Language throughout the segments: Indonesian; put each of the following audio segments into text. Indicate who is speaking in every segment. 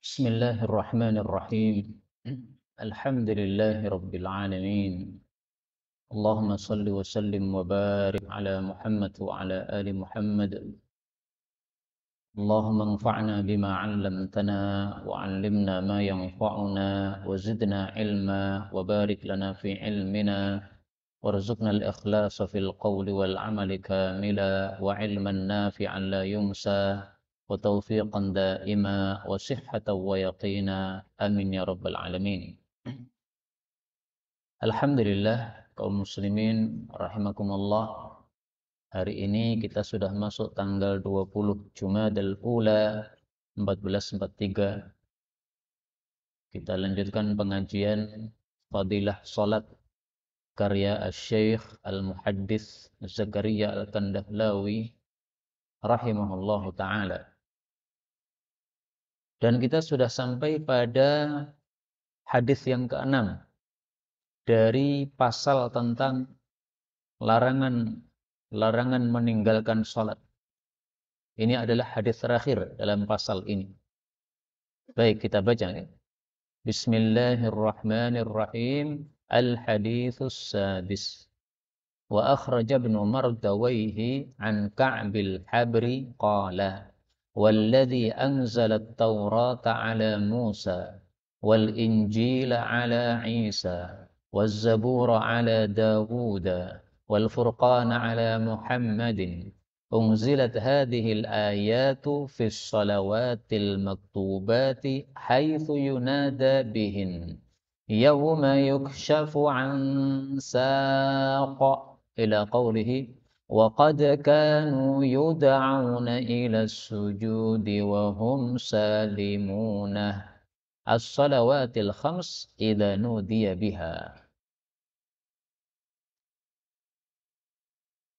Speaker 1: بسم الله الرحمن الرحيم الحمد لله رب العالمين اللهم صل وسلم وبارك على محمد وعلى آل محمد اللهم انفعنا بما علمتنا وعلمنا ما ينفعنا وزدنا علما وبارك لنا في علمنا وارزقنا الإخلاص في القول والعمل كاملا وعلما نافعا لا ينسى وتوفيقا دائما وصحة ويقينا آمين يا رب العالمين. Alhamdulillah kaum muslimin rahimakumullah. Hari ini kita sudah masuk tanggal 20 Jumadal Ula 1443. Kita lanjutkan pengajian Fadilah Salat karya Asy-Syaikh Al-Muhaddits Zakaria Al-Kandahlawi rahimahullahu taala. Dan kita sudah sampai pada hadis yang ke-6 dari pasal tentang larangan meninggalkan salat. Ini adalah hadis terakhir dalam pasal ini. Baik, kita baca ya. Bismillahirrahmanirrahim. Al-haditsus sadis. Wa akhraja Ibnu Mardawayhi an Ka'bil Habri qala والذي أنزل التوراة على موسى والإنجيل على عيسى والزبور على داود والفرقان على محمد أنزلت هذه الآيات في الصلوات المكتوبات حيث ينادى بهن يوم يكشف عن ساق إلى قوله وقد كانوا يدعون إلى السجود وهم سالمون الصلوات الخمس إذا نودي بها.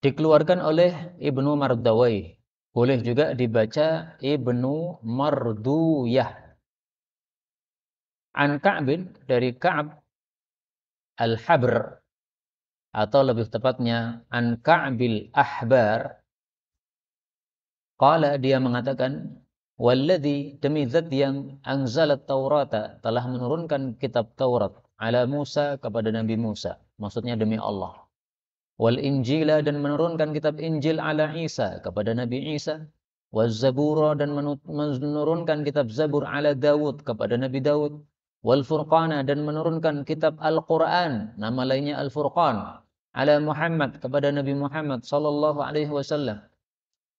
Speaker 1: Dikeluarkan oleh Ibnu Mardawayh. Boleh juga dibaca Ibnu Marduyah. An Ka'bin, dari Ka'b Al-Habr, atau lebih tepatnya An Ka'bil Ahbar. Qala, dia mengatakan, walladzi, demi zat yang anzalat Taurata, telah menurunkan kitab Taurat, ala Musa, kepada Nabi Musa, maksudnya demi Allah. Wal Injila, dan menurunkan kitab Injil, ala Isa, kepada Nabi Isa. Waz Zabura, dan menurunkan kitab Zabur, ala Dawud, kepada Nabi Dawud. Wal Furqana, dan menurunkan kitab Al-Quran, nama lainnya Al-Furqan, ala Muhammad, kepada Nabi Muhammad sallallahu alaihi wasallam.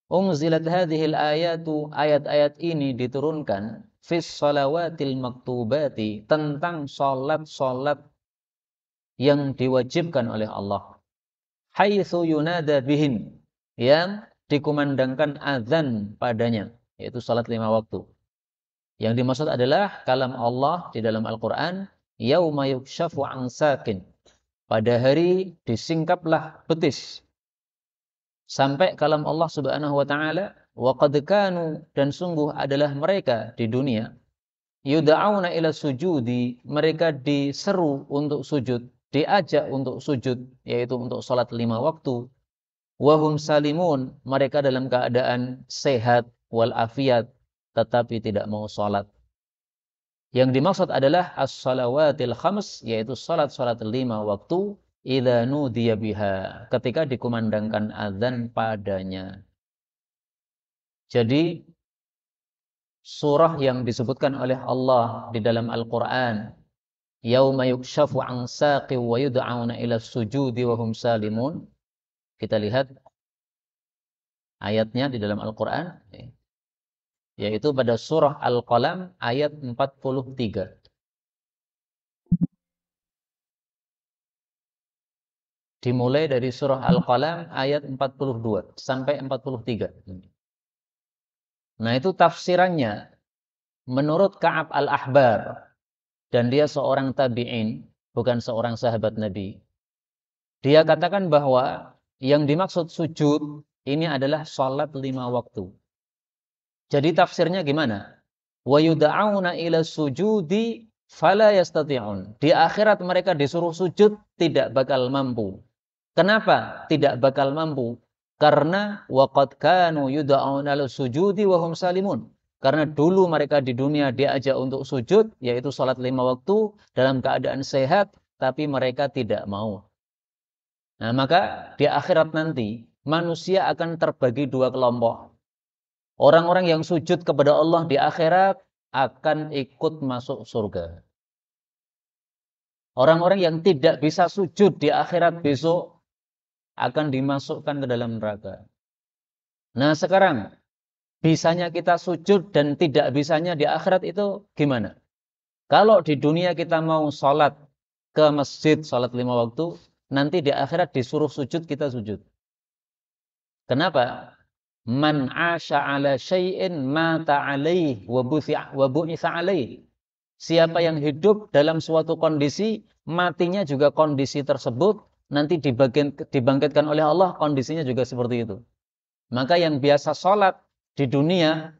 Speaker 1: Unzilat hadhil ayatu, ayat-ayat ini diturunkan fis salawatil maktubati, tentang salat-salat yang diwajibkan oleh Allah. Haitsu yunada bihin, yang dikumandangkan azan padanya, yaitu salat 5 waktu. Yang dimaksud adalah kalam Allah di dalam Al-Quran, yauma yukshafu an sakin, pada hari disingkaplah betis. Sampai kalam Allah Subhanahu wa taala, wa qad kanu, dan sungguh adalah mereka di dunia, yud'auna ila sujudi, mereka diseru untuk sujud, diajak untuk sujud, yaitu untuk salat 5 waktu. Wa hum salimun, mereka dalam keadaan sehat wal afiat, tetapi tidak mau salat. Yang dimaksud adalah as-salawatil khams, yaitu salat-salat 5 waktu, idza nudiya biha, ketika dikumandangkan azan padanya. Jadi surah yang disebutkan oleh Allah di dalam Al-Qur'an, yauma yukshafu an saqi wa yud'auna ila sujudi wa hum salimun, kita lihat ayatnya di dalam Al-Qur'an, yaitu pada surah Al-Qalam ayat 43. Dimulai dari surah Al-Qalam ayat 42 sampai 43. Nah, itu tafsirannya menurut Ka'ab Al-Ahbar, dan dia seorang tabi'in, bukan seorang sahabat Nabi. Dia katakan bahwa yang dimaksud sujud ini adalah salat 5 waktu. Jadi tafsirnya gimana? Wa yud'auna ila sujudi fala yastati'un. Di akhirat mereka disuruh sujud, tidak bakal mampu. Kenapa tidak bakal mampu? Karena waqad kanu yud'auna ila sujudi wa hum salimun. Karena dulu mereka di dunia diajak untuk sujud, yaitu sholat 5 waktu dalam keadaan sehat, tapi mereka tidak mau. Nah, maka di akhirat nanti, manusia akan terbagi dua kelompok. Orang-orang yang sujud kepada Allah di akhirat akan ikut masuk surga. Orang-orang yang tidak bisa sujud di akhirat besok akan dimasukkan ke dalam neraka. Nah, sekarang bisanya kita sujud dan tidak bisanya di akhirat itu gimana? Kalau di dunia kita mau sholat ke masjid, sholat 5 waktu, nanti di akhirat disuruh sujud, kita sujud. Kenapa? Man asya ala syai'in mata alaih wa bu'itha alaih. Siapa yang hidup dalam suatu kondisi, matinya juga kondisi tersebut, nanti dibangkitkan oleh Allah, kondisinya juga seperti itu. Maka yang biasa sholat di dunia,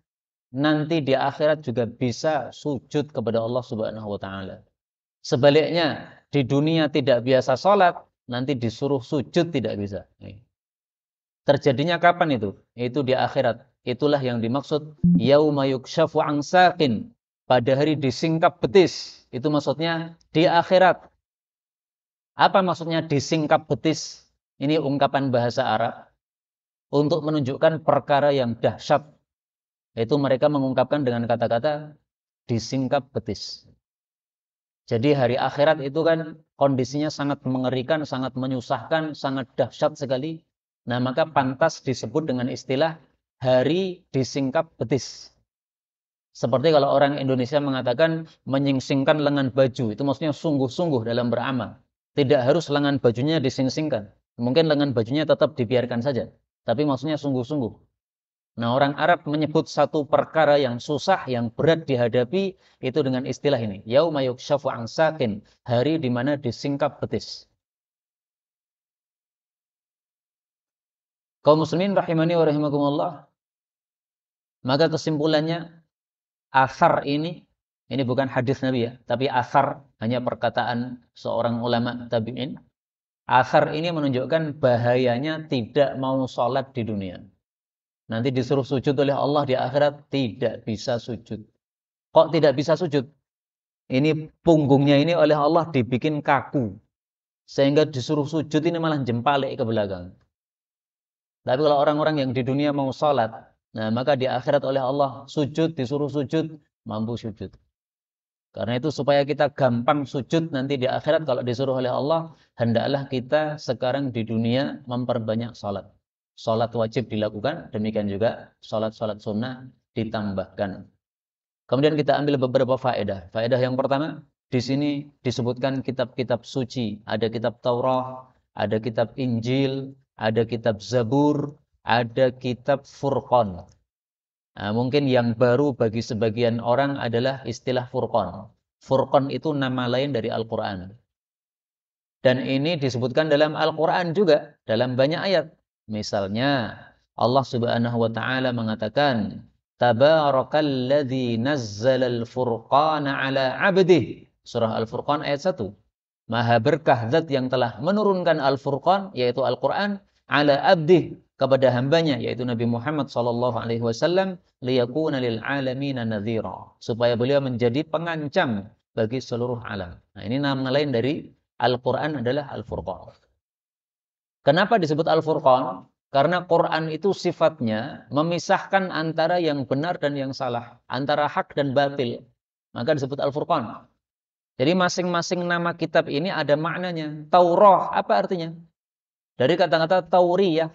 Speaker 1: nanti di akhirat juga bisa sujud kepada Allah Subhanahu wa Ta'ala. Sebaliknya, di dunia tidak biasa sholat, nanti disuruh sujud tidak bisa. Terjadinya kapan itu? Itu di akhirat. Itulah yang dimaksud yauma yukshafu an saqin. Pada hari disingkap betis. Itu maksudnya di akhirat. Apa maksudnya disingkap betis? Ini ungkapan bahasa Arab untuk menunjukkan perkara yang dahsyat. Itu mereka mengungkapkan dengan kata-kata disingkap betis. Jadi hari akhirat itu kan kondisinya sangat mengerikan, sangat menyusahkan, sangat dahsyat sekali. Nah, maka pantas disebut dengan istilah hari disingkap betis. Seperti kalau orang Indonesia mengatakan menyingsingkan lengan baju, itu maksudnya sungguh-sungguh dalam beramal. Tidak harus lengan bajunya disingsingkan. Mungkin lengan bajunya tetap dibiarkan saja, tapi maksudnya sungguh-sungguh. Nah, orang Arab menyebut satu perkara yang susah, yang berat dihadapi, itu dengan istilah ini. Yauma yukshafu an saqin, hari di mana disingkap betis. Kaum muslimin rahimani wa rahimakumullah. Maka kesimpulannya, athar ini bukan hadis Nabi ya, tapi athar, hanya perkataan seorang ulama tabi'in. Athar ini menunjukkan bahayanya tidak mau sholat di dunia. Nanti disuruh sujud oleh Allah di akhirat, tidak bisa sujud. Kok tidak bisa sujud? Ini punggungnya ini oleh Allah dibikin kaku. Sehingga disuruh sujud ini malah jempalik ke belakang. Tapi kalau orang-orang yang di dunia mau sholat, nah maka di akhirat oleh Allah sujud, disuruh sujud, mampu sujud. Karena itu supaya kita gampang sujud nanti di akhirat kalau disuruh oleh Allah, hendaklah kita sekarang di dunia memperbanyak sholat. Sholat wajib dilakukan, demikian juga sholat-sholat sunnah ditambahkan. Kemudian kita ambil beberapa faedah. Faedah yang pertama, di sini disebutkan kitab-kitab suci. Ada kitab Taurat, ada kitab Injil, ada kitab Zabur, ada kitab Furqan. Nah, mungkin yang baru bagi sebagian orang adalah istilah Furqan. Furqan itu nama lain dari Al-Quran. Dan ini disebutkan dalam Al-Quran juga, dalam banyak ayat. Misalnya, Allah Subhanahu wa Ta'ala mengatakan, Tabarakalladzi nazzalal furqana ala 'abdihi. Surah Al-Furqan ayat 1. Maha berkah zat yang telah menurunkan Al-Furqan, yaitu Al-Quran, ala abdih, kepada hambanya, yaitu Nabi Muhammad SAW, liyakuna lil alamina nadhira, supaya beliau menjadi pengancam bagi seluruh alam. Nah, ini nama lain dari Al-Quran adalah Al-Furqan. Kenapa disebut Al-Furqan? Karena Quran itu sifatnya memisahkan antara yang benar dan yang salah, antara hak dan batil. Maka disebut Al-Furqan. Jadi masing-masing nama kitab ini ada maknanya. Taurah, apa artinya? Dari kata-kata tauriyah.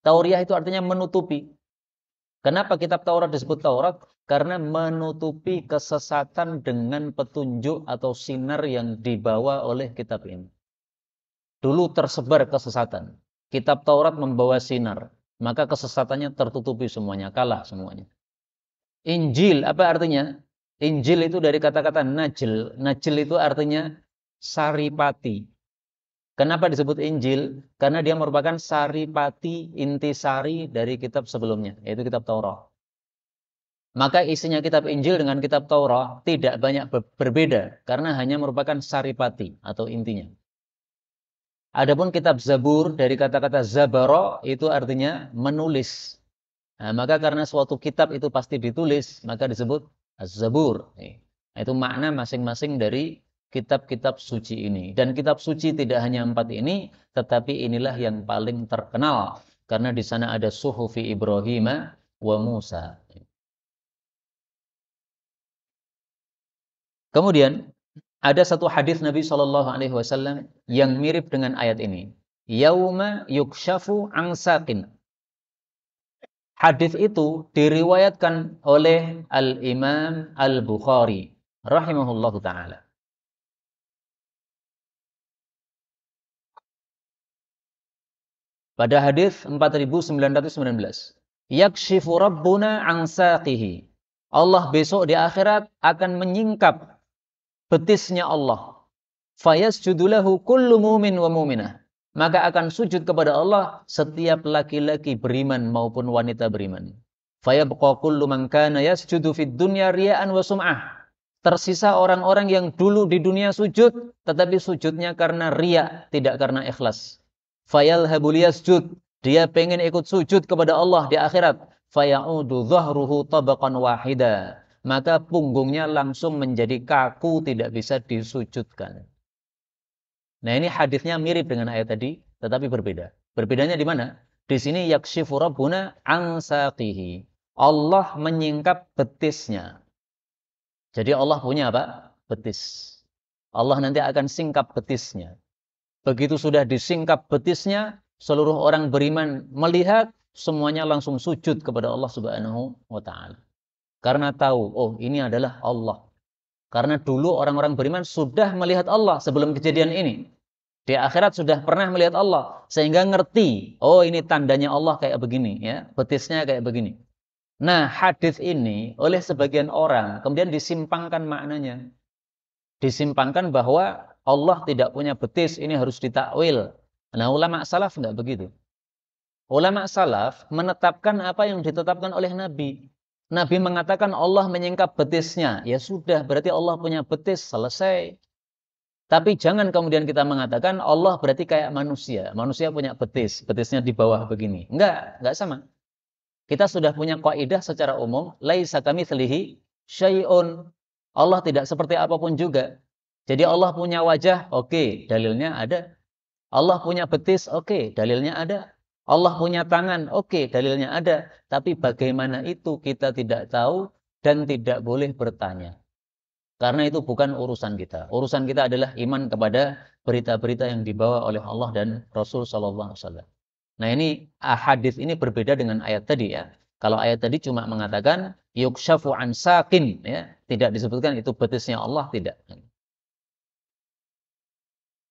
Speaker 1: Tauriyah itu artinya menutupi. Kenapa kitab Taurat disebut Taurat? Karena menutupi kesesatan dengan petunjuk atau sinar yang dibawa oleh kitab ini. Dulu tersebar kesesatan. Kitab Taurat membawa sinar. Maka kesesatannya tertutupi semuanya. Kalah semuanya. Injil, apa artinya? Injil itu dari kata-kata najl. Najl itu artinya saripati. Kenapa disebut Injil? Karena dia merupakan saripati, intisari dari kitab sebelumnya, yaitu kitab Taurat. Maka isinya kitab Injil dengan kitab Taurat tidak banyak berbeda, karena hanya merupakan saripati atau intinya. Adapun kitab Zabur dari kata-kata zabara itu artinya menulis. Nah, maka karena suatu kitab itu pasti ditulis, maka disebut Az-Zabur. Nah, itu makna masing-masing dari kitab-kitab suci ini. Dan kitab suci tidak hanya 4 ini, tetapi inilah yang paling terkenal. Karena di sana ada Suhufi Ibrahim wa Musa. Kemudian ada satu hadis Nabi Shallallahu Alaihi Wasallam yang mirip dengan ayat ini. Yauma yukshafu an saqin. Hadis itu diriwayatkan oleh Al-Imam Al-Bukhari rahimahullahu taala. Pada hadis 4919, yakshifu rabbuna an saqihi. Allah besok di akhirat akan menyingkap betisnya Allah. Fayasjudu lahu kullu mu'min wa mu'minah. Maka akan sujud kepada Allah setiap laki-laki beriman maupun wanita beriman. Fayabqa kullu man kana yasjudu fid dunya riya'an wa sum'ah. Tersisa orang-orang yang dulu di dunia sujud, tetapi sujudnya karena riya, tidak karena ikhlas. Fayalhabu liyasjud. Dia pengen ikut sujud kepada Allah di akhirat. Faya'udu dhahruhu tabaqan wahida. Maka punggungnya langsung menjadi kaku, tidak bisa disujudkan. Nah, ini hadisnya mirip dengan ayat tadi, tetapi berbeda. Berbedanya di mana? Di sini yakshifu rabbuna an saqihi. Allah menyingkap betisnya. Jadi Allah punya apa? Betis. Allah nanti akan singkap betisnya. Begitu sudah disingkap betisnya, seluruh orang beriman melihat, semuanya langsung sujud kepada Allah Subhanahu wa taala. Karena tahu, oh ini adalah Allah. Karena dulu orang-orang beriman sudah melihat Allah sebelum kejadian ini. Di akhirat sudah pernah melihat Allah. Sehingga ngerti, oh ini tandanya Allah kayak begini. Ya, betisnya kayak begini. Nah, hadis ini oleh sebagian orang kemudian disimpangkan maknanya. Disimpangkan bahwa Allah tidak punya betis, ini harus ditakwil. Nah, ulama salaf enggak begitu. Ulama salaf menetapkan apa yang ditetapkan oleh Nabi. Nabi mengatakan Allah menyingkap betisnya. Ya sudah, berarti Allah punya betis, selesai. Tapi jangan kemudian kita mengatakan Allah berarti kayak manusia. Manusia punya betis, betisnya di bawah begini. Enggak sama. Kita sudah punya kaidah secara umum, laisa kamitslihi syai'un. Allah tidak seperti apapun juga. Jadi Allah punya wajah, oke, dalilnya ada. Allah punya betis, oke, dalilnya ada. Allah punya tangan, oke, dalilnya ada. Tapi bagaimana itu kita tidak tahu dan tidak boleh bertanya. Karena itu bukan urusan kita. Urusan kita adalah iman kepada berita-berita yang dibawa oleh Allah dan Rasul Sallallahu Alaihi Wasallam. Nah, ini hadis ini berbeda dengan ayat tadi ya. Kalau ayat tadi cuma mengatakan yukshafu an saqin, ya, tidak disebutkan itu betisnya Allah, tidak.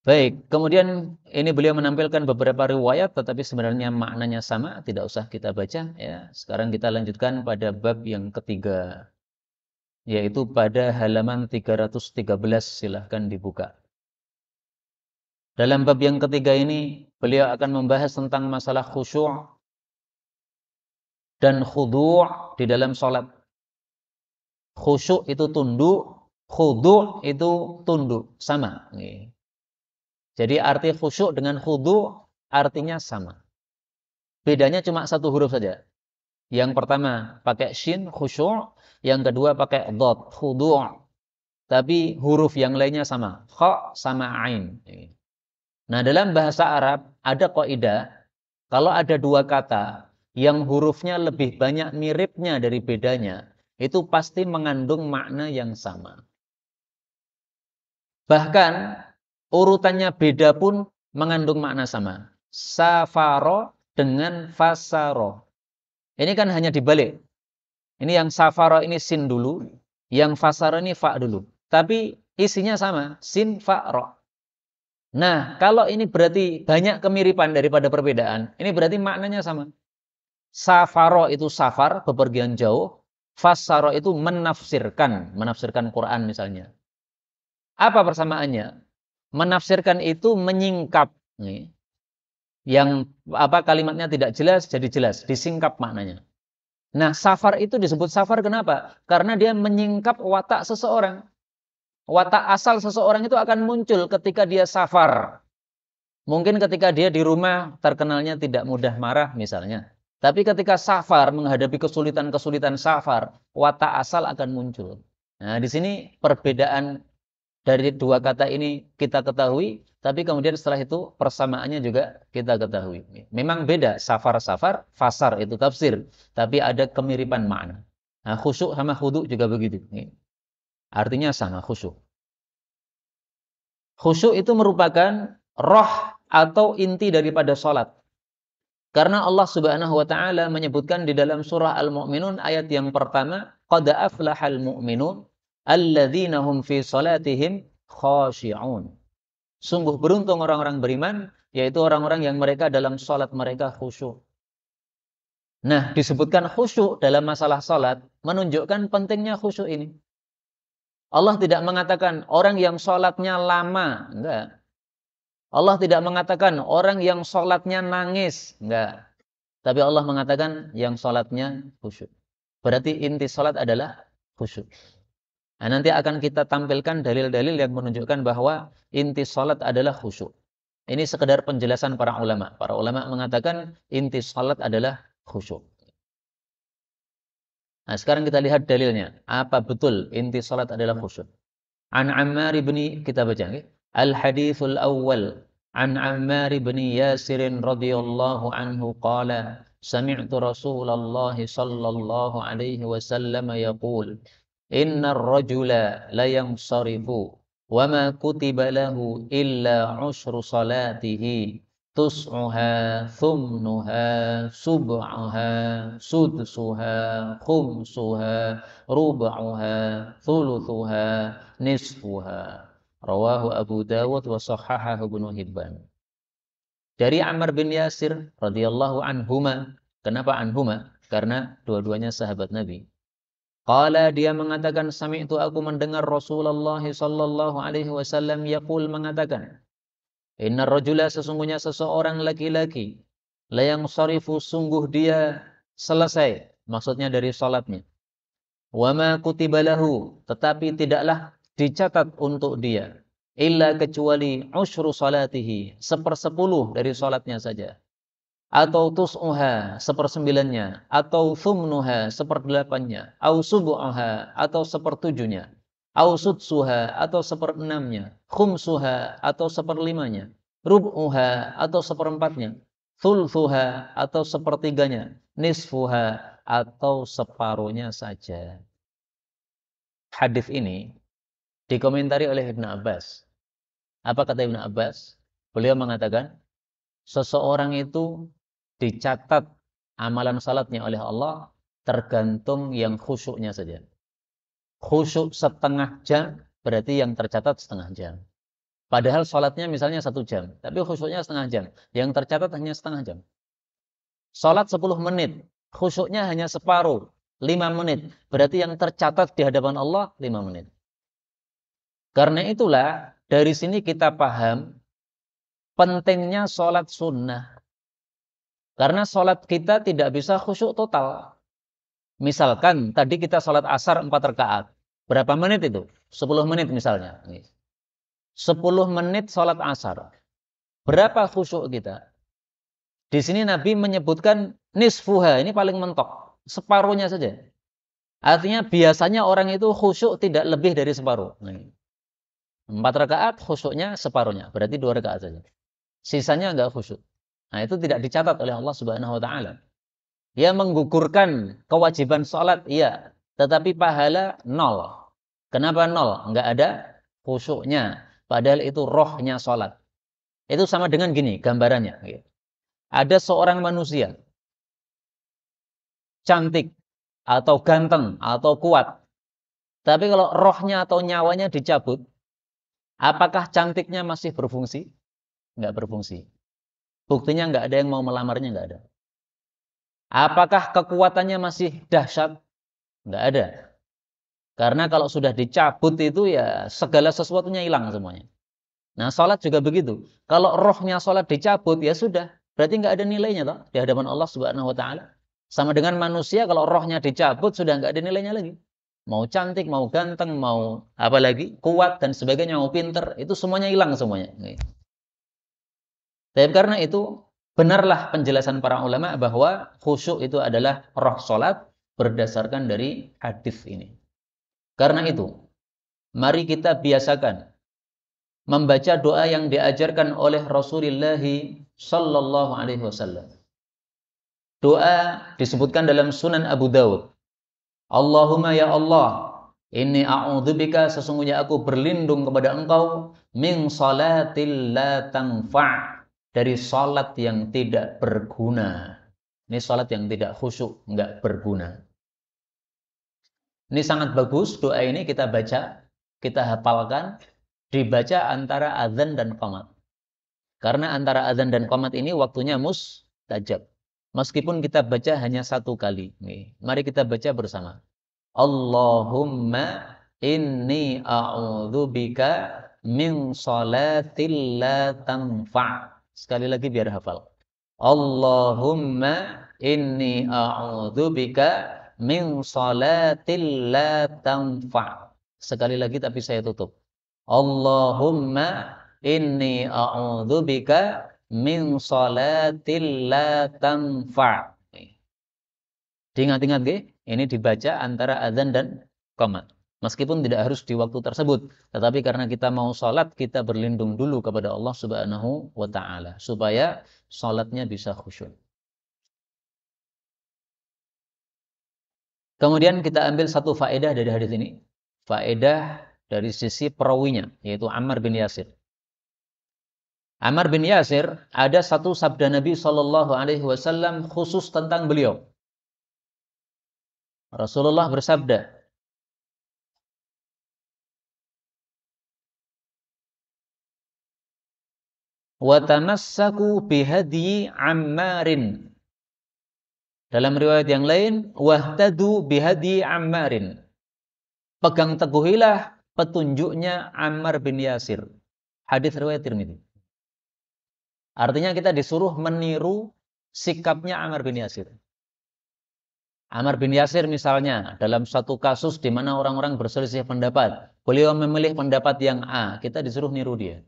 Speaker 1: Baik, kemudian ini beliau menampilkan beberapa riwayat, tetapi sebenarnya maknanya sama, tidak usah kita baca. Ya, sekarang kita lanjutkan pada bab yang ketiga, yaitu pada halaman 313, silahkan dibuka. Dalam bab yang ketiga ini, beliau akan membahas tentang masalah khusyuk dan khudu' di dalam sholat. Khusyuk itu tunduk, khudu' itu tunduk, sama. Jadi arti khusyuk dengan khudu' artinya sama. Bedanya cuma satu huruf saja. Yang pertama pakai shin, khusyuk. Yang kedua pakai dhad, khudu'. Tapi huruf yang lainnya sama. Kha sama ain. Nah, dalam bahasa Arab ada kaidah, kalau ada dua kata yang hurufnya lebih banyak miripnya dari bedanya, itu pasti mengandung makna yang sama. Bahkan urutannya beda pun mengandung makna sama. Safaro dengan fasaro. Ini kan hanya dibalik. Ini yang safaro ini sin dulu, yang fasaro ini fa dulu. Tapi isinya sama, sin, fa, ro. Nah, kalau ini berarti banyak kemiripan daripada perbedaan, ini berarti maknanya sama. Safaro itu safar, bepergian jauh. Fasaro itu menafsirkan Quran misalnya. Apa persamaannya? Menafsirkan itu menyingkap. Yang kalimatnya tidak jelas jadi jelas, disingkap maknanya. Nah, safar itu disebut safar kenapa? Karena dia menyingkap watak seseorang. Watak asal seseorang itu akan muncul ketika dia safar. Mungkin ketika dia di rumah terkenalnya tidak mudah marah misalnya. Tapi ketika safar, menghadapi kesulitan-kesulitan safar, watak asal akan muncul. Nah, di sini perbedaan dari dua kata ini kita ketahui, tapi kemudian setelah itu persamaannya juga kita ketahui. Memang beda, safar-safar, fasar itu tafsir, tapi ada kemiripan makna. Nah, khusyuk sama khudu juga begitu. Artinya sama, khusyuk. Khusyuk itu merupakan roh atau inti daripada sholat. Karena Allah Subhanahu wa taala menyebutkan di dalam surah Al-Mu'minun ayat yang pertama, qad aflahal mu'minun alladzina hum fi shalatihim khashi'un. Sungguh beruntung orang-orang beriman, yaitu orang-orang yang mereka dalam salat mereka khusyuk. Nah, disebutkan khusyuk dalam masalah salat menunjukkan pentingnya khusyuk ini. Allah tidak mengatakan orang yang salatnya lama, enggak. Allah tidak mengatakan orang yang sholatnya nangis. Enggak. Tapi Allah mengatakan yang sholatnya khusyuk. Berarti inti sholat adalah khusyuk. Nah, nanti akan kita tampilkan dalil-dalil yang menunjukkan bahwa inti sholat adalah khusyuk. Ini sekedar penjelasan para ulama. Para ulama mengatakan inti sholat adalah khusyuk. Nah, sekarang kita lihat dalilnya. Apa betul inti sholat adalah khusyuk? An Ammar ibn, kita baca. Okay? Al-hadithul awwal an Ammar ibn Yasir radhiyallahu anhu qala sami'tu Rasulullah sallallahu alaihi wasallam yaqul innar rajula la yansarifu wa ma kutiba lahu illa ushru salatihi tus'uha thumnuha sub'uha sudsuha khumsuha rub'uha thuluthuha nisfuha. Rawahu Abu Dawud wa sahahahu Ibnu Hibban. Dari Ammar bin Yasir radhiyallahu anhuma. Kenapa anhuma? Karena dua-duanya sahabat Nabi. Qala, dia mengatakan, sami'tu, aku mendengar Rasulullah sallallahu alaihi wasallam yaqul, mengatakan, innar rajula, sesungguhnya seseorang laki-laki, la yansarifu, sungguh dia selesai, maksudnya dari salatnya. Wa ma kutiba lahu, tetapi tidaklah dicatat untuk dia, illa kecuali usyru salatihi, 1/10 dari salatnya saja, atau tus'uha, 1/9-nya, atau thumnuha, 1/8-nya, au subu'uha, atau 1/7-nya, au sudsuha, atau 1/6-nya, khumsuha, atau 1/5-nya, rub'uha, atau 1/4-nya, thulthuha, atau 1/3-nya, nisfuha, atau separuhnya saja. Hadis ini dikomentari oleh Ibnu Abbas. Apa kata Ibnu Abbas? Beliau mengatakan, seseorang itu dicatat amalan salatnya oleh Allah tergantung yang khusyuknya saja. Khusyuk setengah jam, berarti yang tercatat setengah jam. Padahal salatnya misalnya 1 jam, tapi khusyuknya setengah jam. Yang tercatat hanya setengah jam. Salat 10 menit, khusyuknya hanya separuh, 5 menit. Berarti yang tercatat di hadapan Allah 5 menit. Karena itulah, dari sini kita paham pentingnya sholat sunnah. Karena sholat kita tidak bisa khusyuk total. Misalkan, tadi kita sholat asar 4 rakaat. Berapa menit itu? 10 menit misalnya. 10 menit sholat asar. Berapa khusyuk kita? Di sini Nabi menyebutkan nisfuha, ini paling mentok. Separuhnya saja. Artinya biasanya orang itu khusyuk tidak lebih dari separuh. 4 rakaat khusyuknya separuhnya, berarti 2 rakaat saja. Sisanya enggak khusyuk. Nah, itu tidak dicatat oleh Allah Subhanahu wa taala. Dia menggugurkan kewajiban salat, iya, tetapi pahala 0. Kenapa 0? Enggak ada khusyuknya, padahal itu rohnya salat. Itu sama dengan gini gambarannya. Ada seorang manusia cantik atau ganteng atau kuat. Tapi kalau rohnya atau nyawanya dicabut, apakah cantiknya masih berfungsi? Enggak berfungsi. Buktinya enggak ada yang mau melamarnya, enggak ada. Apakah kekuatannya masih dahsyat? Enggak ada. Karena kalau sudah dicabut itu ya segala sesuatunya hilang semuanya. Nah, salat juga begitu. Kalau rohnya salat dicabut ya sudah, berarti enggak ada nilainya toh di hadapan Allah Subhanahu wa taala. Sama dengan manusia, kalau rohnya dicabut sudah enggak ada nilainya lagi. Mau cantik, mau ganteng, mau apa lagi, kuat dan sebagainya, mau pinter, itu semuanya hilang semuanya. Tapi karena itu Benarlah penjelasan para ulama bahwa khusyuk itu adalah roh salat berdasarkan dari hadis ini. Karena itu, mari kita biasakan membaca doa yang diajarkan oleh Rasulullah sallallahu alaihi wasallam. Doa disebutkan dalam Sunan Abu Dawud. Allahumma ya Allah, inni a'udzubika, sesungguhnya aku berlindung kepada Engkau min salatil la tanfa', dari salat yang tidak berguna. Ini salat yang tidak khusyuk, enggak berguna. Ini sangat bagus, doa ini kita baca, kita hafalkan, dibaca antara azan dan qamat. Karena antara azan dan qamat ini waktunya mustajab. Meskipun kita baca hanya satu kali. Nih, mari kita baca bersama. Allahumma inni a'udzubika min salatil la tanfa'. Sekali lagi biar hafal. Allahumma inni a'udzubika min salatil la tanfa'. Sekali lagi tapi saya tutup. Allahumma inni a'udzubika min salatil la tanfa'. Diingat-ingat nggih, ini dibaca antara azan dan qamat. Meskipun tidak harus di waktu tersebut, tetapi karena kita mau salat, kita berlindung dulu kepada Allah Subhanahu wa taala supaya salatnya bisa khusyuk. Kemudian kita ambil satu faedah dari hadis ini. Faedah dari sisi perawinya, yaitu Ammar bin Yasir. Ammar bin Yasir, ada satu sabda Nabi sallallahu alaihi wasallam khusus tentang beliau. Rasulullah bersabda, "Wa tamassaku bihadyi Ammarin." Dalam riwayat yang lain, "Wahtadu bihadyi Ammarin." Pegang teguhilah petunjuknya Ammar bin Yasir. Hadis riwayat Tirmidzi. Artinya kita disuruh meniru sikapnya Ammar bin Yasir. Ammar bin Yasir misalnya dalam satu kasus di mana orang-orang berselisih pendapat, beliau memilih pendapat yang A, kita disuruh niru dia.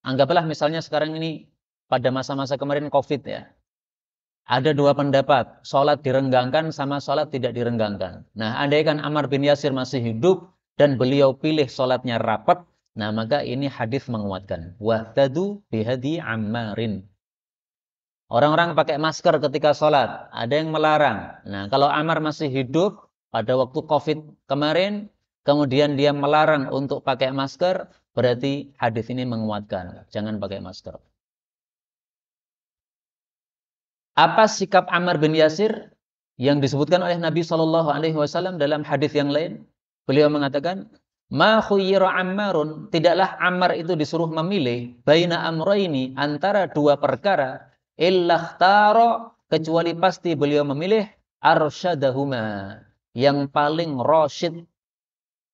Speaker 1: Anggaplah misalnya sekarang ini pada masa-masa kemarin Covid ya. Ada dua pendapat, sholat direnggangkan sama sholat tidak direnggangkan. Nah, andaikan Ammar bin Yasir masih hidup dan beliau pilih sholatnya rapat, nah maka ini hadis menguatkan. Wahtadu bihadi Ammarin. Orang-orang pakai masker ketika sholat, ada yang melarang. Nah, kalau Ammar masih hidup pada waktu Covid kemarin, kemudian dia melarang untuk pakai masker, berarti hadis ini menguatkan. Jangan pakai masker. Apa sikap Ammar bin Yasir yang disebutkan oleh Nabi Shallallahu Alaihi Wasallam dalam hadis yang lain? Beliau mengatakan, "Ma khuyyira Ammarun, tidaklah Ammar itu disuruh memilih baina amrayni, antara dua perkara, illakhtara, kecuali pasti beliau memilih arsyadahuma, yang paling rasyid.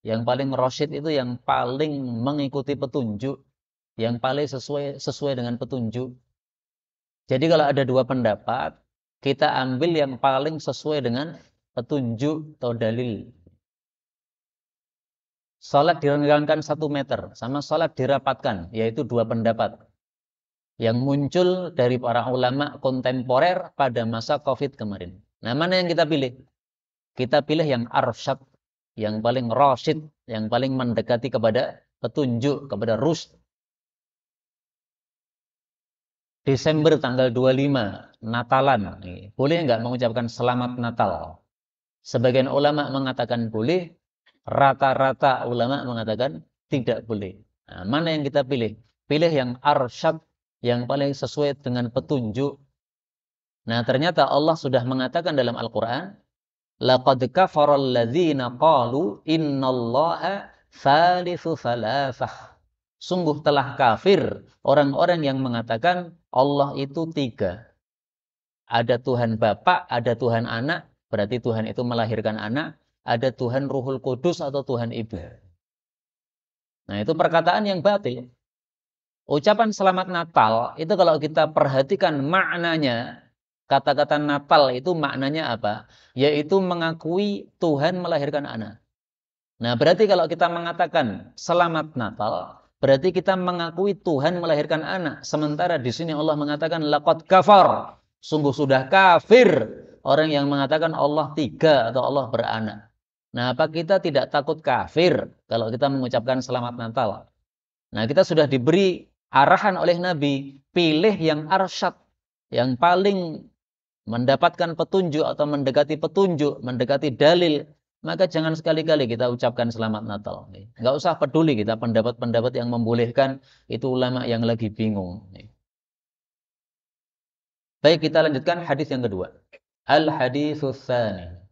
Speaker 1: Yang paling rasyid itu yang paling mengikuti petunjuk, yang paling sesuai dengan petunjuk. Jadi kalau ada dua pendapat, kita ambil yang paling sesuai dengan petunjuk atau dalil. Salat direnggangkan 1 meter, sama salat dirapatkan, yaitu dua pendapat yang muncul dari para ulama kontemporer pada masa Covid kemarin. Nah, mana yang kita pilih? Kita pilih yang arsyad, yang paling rasyid, yang paling mendekati kepada petunjuk, kepada rusyd. Desember tanggal 25, Natalan. Boleh nggak mengucapkan selamat Natal? Sebagian ulama mengatakan boleh, rata-rata ulama mengatakan tidak boleh. Nah, mana yang kita pilih? Pilih yang arsyad, yang paling sesuai dengan petunjuk. Nah, ternyata Allah sudah mengatakan dalam Al-Quran, "Laqad kafaral ladzina qalu innallaha thalithu thalathah." Sungguh telah kafir orang-orang yang mengatakan Allah itu 3. Ada Tuhan Bapa, ada Tuhan Anak, berarti Tuhan itu melahirkan anak, ada Tuhan Ruhul Kudus atau Tuhan Ibu. Nah, itu perkataan yang batil. Ucapan selamat Natal itu kalau kita perhatikan maknanya, kata-kata Natal itu maknanya apa? Yaitu mengakui Tuhan melahirkan anak. Nah, berarti kalau kita mengatakan selamat Natal, berarti kita mengakui Tuhan melahirkan anak. Sementara di sini Allah mengatakan laqad kafar, sungguh sudah kafir orang yang mengatakan Allah 3 atau Allah beranak. Nah, apa kita tidak takut kafir kalau kita mengucapkan selamat Natal? Nah, kita sudah diberi arahan oleh Nabi, pilih yang arsyad, yang paling mendapatkan petunjuk atau mendekati petunjuk, mendekati dalil, maka jangan sekali-kali kita ucapkan selamat Natal. Nggak usah peduli kita pendapat-pendapat yang membolehkan, itu ulama yang lagi bingung. Baik, kita lanjutkan hadis yang kedua. Al-haditsus tsani.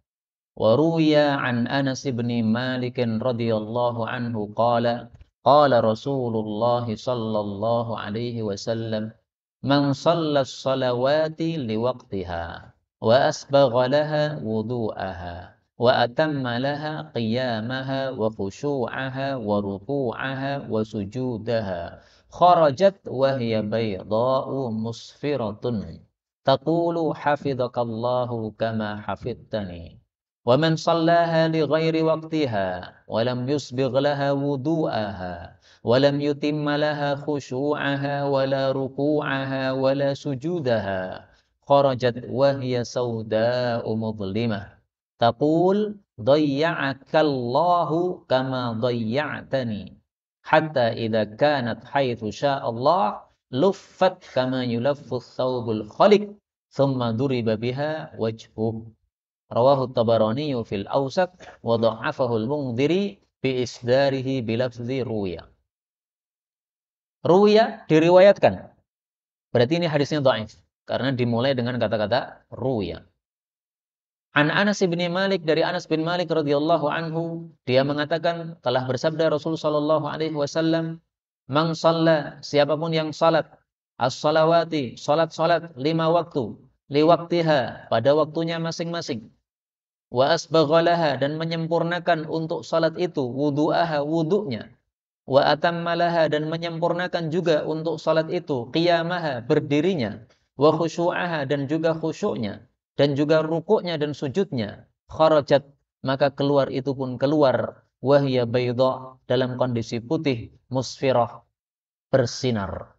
Speaker 1: Wa ruwiya an Anas bin Malik radhiyallahu anhu qala qala Rasulullah sallallahu alaihi wasallam man shalla as-salawati liwaqtiha wa asbagha laha wudu'aha wa atamma laha qiyamaha wa khushu'aha wa ruku'aha wa sujudaha kharajat wa hiya baydha'u musfiratun taqulu hafidhakallahu kama hafidtani wa man shallaha li ghairi waqtiha wa lam yusbigh laha wudu'aha wa lam yutimma laha khushu'aha wa la ruku'aha wa la sujudaha kharajat wa hiya sawda'u mudlimah taqul dayya'akallahu kama dayya'tani hatta idza kanat haitsu sya'allah luffat kama yulaffu thawbul khaliq thumma duriba biha wajhuh. Rawahu Tabarani fil Awsat wa dha'afahu al-Mundhiri bi isdarihi bi lafzi ruwiya. Ruwiya diriwayatkan. Berarti ini hadisnya dhaif karena dimulai dengan kata-kata ruwiya. An Anas bin Malik, dari Anas bin Malik radhiyallahu anhu, dia mengatakan telah bersabda Rasul sallallahu alaihi wasallam, "Man shalla, siapapun yang salat as-salawati, salat-salat 5 waktu, li waqtiha, pada waktunya masing-masing. Wa asbaghalaha, dan menyempurnakan untuk salat itu wudu'aha, wudu'nya. Wa atammalaha, dan menyempurnakan juga untuk salat itu qiyamaha, berdirinya. Wa khusyu'aha, dan juga khusyuknya, dan juga rukuknya dan sujudnya. Kharajat, maka keluar itu pun keluar, wahya baydha, dalam kondisi putih, musfirah, bersinar.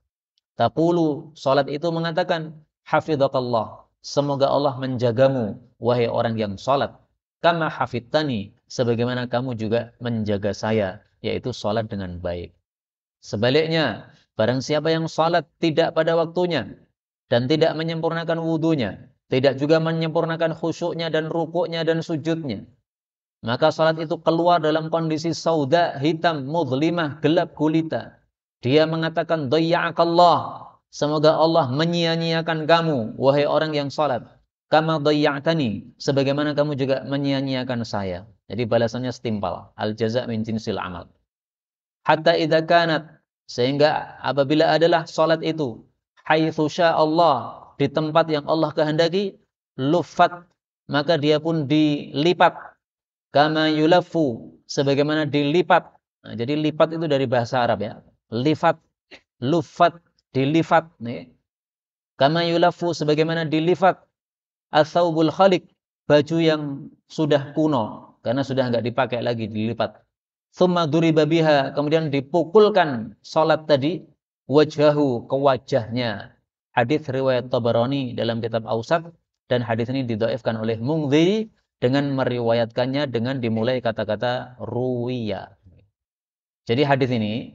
Speaker 1: Taqulu, salat itu mengatakan, hafidhakallah, semoga Allah menjagamu, wahai orang yang salat. Kama hafidtani, sebagaimana kamu juga menjaga saya, yaitu salat dengan baik. Sebaliknya, barang siapa yang salat tidak pada waktunya, dan tidak menyempurnakan wudunya, tidak juga menyempurnakan khusyuknya dan rukuknya dan sujudnya, maka salat itu keluar dalam kondisi sauda, hitam, mudlimah, gelap gulita. Dia mengatakan, dayya'akallah, semoga Allah menyia-nyiakan kamu, wahai orang yang salat. Kama dayya'tani, sebagaimana kamu juga menyia-nyiakan saya. Jadi balasannya setimpal. Al-jaza' min jinsil amal. Hatta idza kanat, sehingga apabila adalah salat itu haitsu sya'allah, di tempat yang Allah kehendaki, lufat, maka dia pun dilipat. Kama yulaffu, sebagaimana dilipat. Nah, jadi lipat itu dari bahasa Arab ya. Lifat, lufat, dilipat nih. Kama yulaffu, sebagaimana dilipat. Ats-tsaubul khaliq, baju yang sudah kuno karena sudah enggak dipakai lagi, dilipat. Tsumma duriba biha, kemudian dipukulkan salat tadi, wajhahu, ke wajahnya. Hadis riwayat Tabarani dalam kitab Awsat, dan hadis ini didhaifkan oleh Mundhiri dengan meriwayatkannya dengan dimulai kata-kata ruwiya. Jadi hadis ini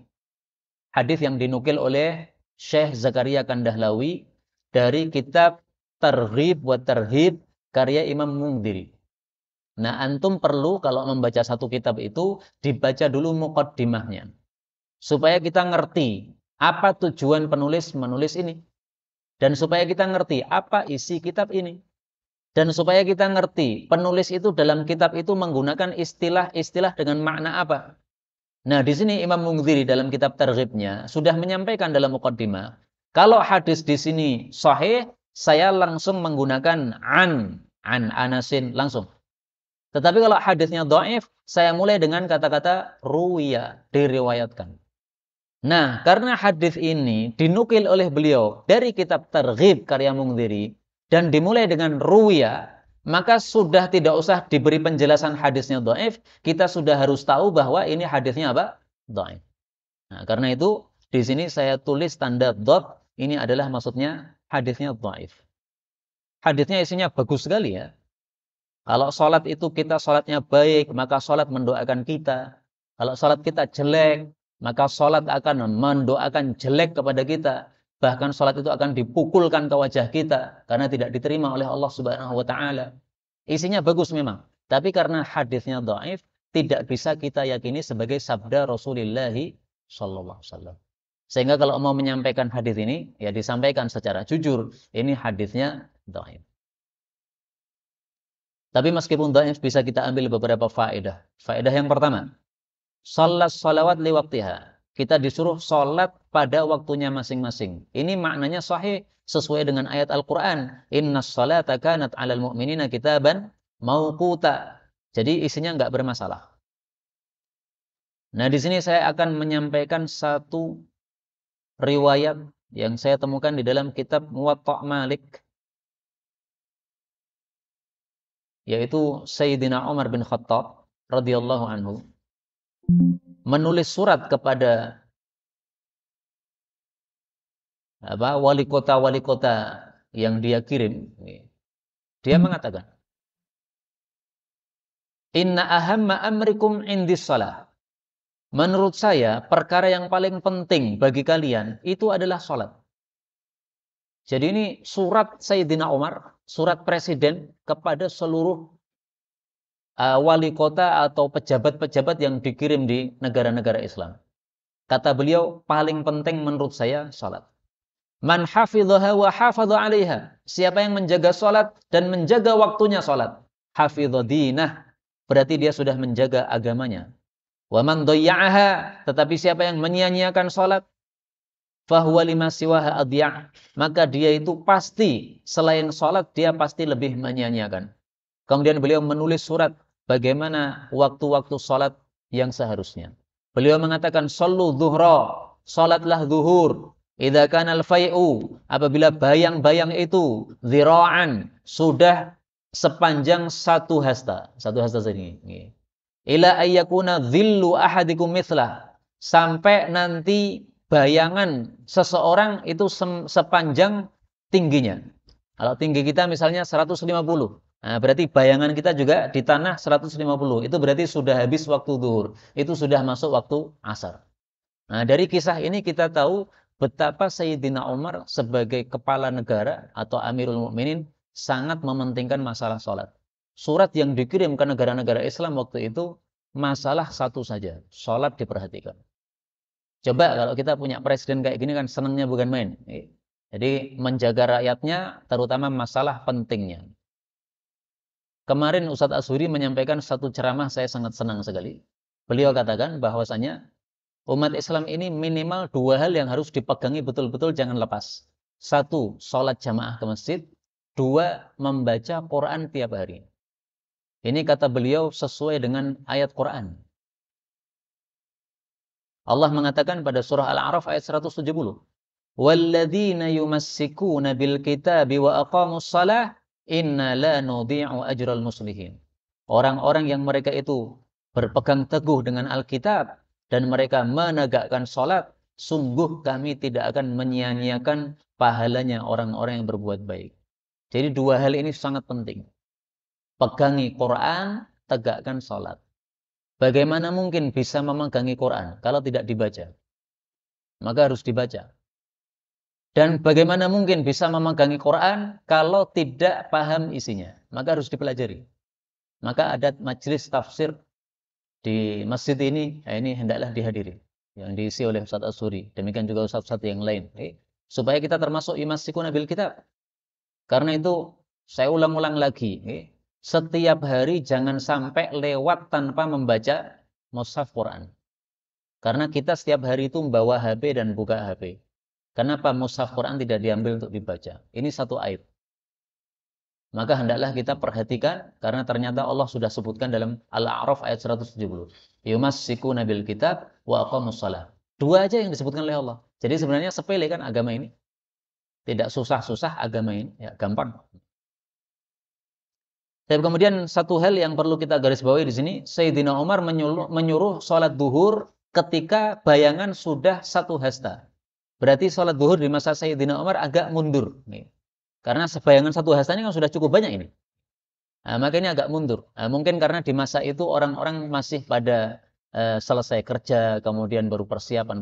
Speaker 1: hadis yang dinukil oleh Syekh Zakaria Kandahlawi dari kitab Targhib wa Tarhib karya Imam Mundhiri. Nah, antum perlu kalau membaca satu kitab itu dibaca dulu muqaddimahnya, supaya kita ngerti apa tujuan penulis menulis ini, dan supaya kita ngerti apa isi kitab ini, dan supaya kita ngerti penulis itu dalam kitab itu menggunakan istilah-istilah dengan makna apa. Nah, di sini Imam Mundhiri dalam kitab Targhibnya sudah menyampaikan dalam muqaddimah, kalau hadis di sini sahih, saya langsung menggunakan an Anasin langsung. Tetapi kalau hadisnya dhaif, saya mulai dengan kata-kata ruwiya, diriwayatkan. Nah, karena hadis ini dinukil oleh beliau dari kitab Targhib karya Mundhiri dan dimulai dengan ruwiya, maka sudah tidak usah diberi penjelasan hadisnya dhaif, kita sudah harus tahu bahwa ini hadisnya apa? Dhaif. Nah, karena itu di sini saya tulis tanda dhab, ini adalah maksudnya hadisnya dhaif. Hadisnya isinya bagus sekali ya. Kalau sholat itu kita sholatnya baik, maka sholat mendoakan kita. Kalau sholat kita jelek, maka sholat akan mendoakan jelek kepada kita. Bahkan sholat itu akan dipukulkan ke wajah kita karena tidak diterima oleh Allah Subhanahu wa taala. Isinya bagus memang, tapi karena hadisnya dhaif, tidak bisa kita yakini sebagai sabda Rasulullah sallallahu alaihi wasallam. Sehingga kalau mau menyampaikan hadis ini, ya disampaikan secara jujur, ini hadisnya dhaif. Tapi meskipun dhaif bisa kita ambil beberapa faedah. Faedah yang pertama, shalat shalawat li waqtiha. Kita disuruh salat pada waktunya masing-masing. Ini maknanya sahih sesuai dengan ayat Al-Qur'an. Innas salata kanat 'alal mu'minina kitaban mauquta. Jadi isinya enggak bermasalah. Nah, di sini saya akan menyampaikan satu riwayat yang saya temukan di dalam kitab Muwatta' Malik, yaitu Sayyidina Umar bin Khattab radhiyallahu anhu menulis surat kepada wali kota yang dia kirim. Dia mengatakan, "Inna ahamma amrikum indis shalah." Menurut saya, perkara yang paling penting bagi kalian itu adalah sholat. Jadi ini surat Sayyidina Umar, surat presiden kepada seluruh wali kota atau pejabat-pejabat yang dikirim di negara-negara Islam. Kata beliau, paling penting menurut saya salat. Man hafidhaha wa hafadha 'alaiha. Siapa yang menjaga salat dan menjaga waktunya salat, hafidha dinah, berarti dia sudah menjaga agamanya. Wa man dhayya'aha, tetapi siapa yang menyia-nyiakan salat, fahuwa lima siwaha adya', maka dia itu pasti selain salat dia pasti lebih menyia-nyiakan. Kemudian beliau menulis surat bagaimana waktu-waktu salat yang seharusnya. Beliau mengatakan, "Shallu dhuhra," salatlah zuhur. Idza kana al-fai'u, apabila bayang-bayang itu dhira'an, sudah sepanjang satu hasta. Satu hasta ini. Ila ayyakuna dhillu ahadikum mithlah. Sampai nanti bayangan seseorang itu sepanjang tingginya. Kalau tinggi kita misalnya 150. Nah, berarti bayangan kita juga di tanah 150. Itu berarti sudah habis waktu zuhur. Itu sudah masuk waktu asar. Nah, dari kisah ini kita tahu betapa Sayyidina Umar sebagai kepala negara atau Amirul Mukminin sangat mementingkan masalah sholat. Surat yang dikirim ke negara-negara Islam waktu itu masalah satu saja, sholat diperhatikan. Coba kalau kita punya presiden kayak gini kan senangnya bukan main. Jadi menjaga rakyatnya terutama masalah pentingnya. Kemarin Ustadz Ashuri menyampaikan satu ceramah saya sangat senang sekali. Beliau katakan bahwasanya umat Islam ini minimal dua hal yang harus dipegangi betul-betul jangan lepas. Satu, sholat jamaah ke masjid. Dua, membaca Quran tiap hari. Ini kata beliau sesuai dengan ayat Quran. Allah mengatakan pada surah Al-A'raf ayat 170. وَالَّذِينَ يُمَسِّكُونَ بِالْكِتَابِ وَأَقَامُوا الصَّلَاةَ inna la nudhi'u ajral muslihin. Orang-orang yang mereka itu berpegang teguh dengan Alkitab dan mereka menegakkan salat, sungguh kami tidak akan menyia-nyiakan pahalanya orang-orang yang berbuat baik. Jadi dua hal ini sangat penting. Pegangi Quran, tegakkan salat. Bagaimana mungkin bisa memegangi Quran kalau tidak dibaca? Maka harus dibaca. Dan bagaimana mungkin bisa memegangi Quran kalau tidak paham isinya? Maka harus dipelajari. Maka ada majelis tafsir di masjid ini hendaklah dihadiri. Yang diisi oleh Ustadz Ashuri. Demikian juga Ustadz-Ustadz yang lain. Supaya kita termasuk yumassikuna bil kitab. Karena itu saya ulang-ulang lagi. Setiap hari jangan sampai lewat tanpa membaca mushaf Quran. Karena kita setiap hari itu membawa HP dan buka HP. Kenapa mushaf Quran tidak diambil untuk dibaca? Ini satu aib. Maka hendaklah kita perhatikan karena ternyata Allah sudah sebutkan dalam Al-A'raf ayat 170. Yumassikuna bil kitab wa aqamus shalah. Dua aja yang disebutkan oleh Allah. Jadi sebenarnya sepele kan agama ini. Tidak susah-susah agama ini, ya gampang. Dan kemudian satu hal yang perlu kita garis bawahi di sini, Sayyidina Umar menyuruh salat duhur ketika bayangan sudah 1 hasta. Berarti sholat zuhur di masa Sayyidina Umar agak mundur. Karena bayangan 1 hasta ini kan sudah cukup banyak ini. Nah, makanya agak mundur. Nah, mungkin karena di masa itu orang-orang masih pada selesai kerja, kemudian baru persiapan,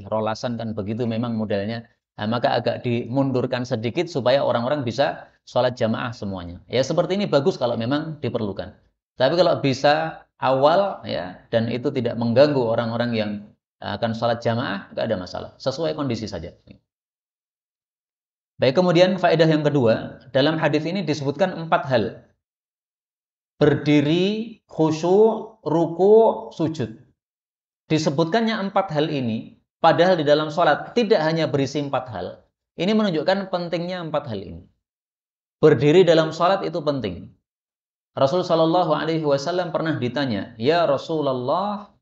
Speaker 1: rolasan kan begitu memang modelnya. Nah, maka agak dimundurkan sedikit supaya orang-orang bisa sholat jamaah semuanya. Ya seperti ini bagus kalau memang diperlukan. Tapi kalau bisa awal ya, dan itu tidak mengganggu orang-orang yang akan sholat jamaah, nggak ada masalah. Sesuai kondisi saja. Baik, kemudian faedah yang kedua, dalam hadis ini disebutkan 4 hal. Berdiri, khusyuk, ruku, sujud. Disebutkannya 4 hal ini, padahal di dalam sholat tidak hanya berisi 4 hal. Ini menunjukkan pentingnya 4 hal ini. Berdiri dalam sholat itu penting. Rasul Shallallahu Alaihi Wasallam pernah ditanya, ya Rasulullah,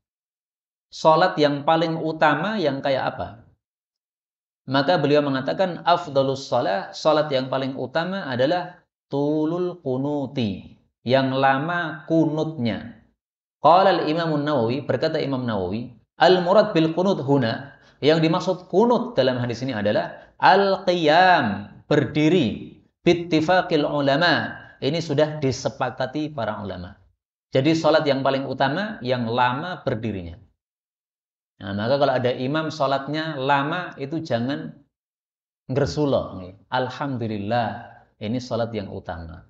Speaker 1: sholat yang paling utama yang kayak apa? Maka beliau mengatakan, afdalus sholat yang paling utama adalah tulul kunuti, yang lama kunutnya. Qala al-Imam Nawawi, berkata Imam Nawawi, al-murad bil kunut huna, yang dimaksud kunut dalam hadis ini adalah al-qiyam, berdiri, bittifaqil ulama. Ini sudah disepakati para ulama. Jadi salat yang paling utama yang lama berdirinya. Nah, maka kalau ada imam salatnya lama itu jangan ngresulo. Alhamdulillah, ini salat yang utama.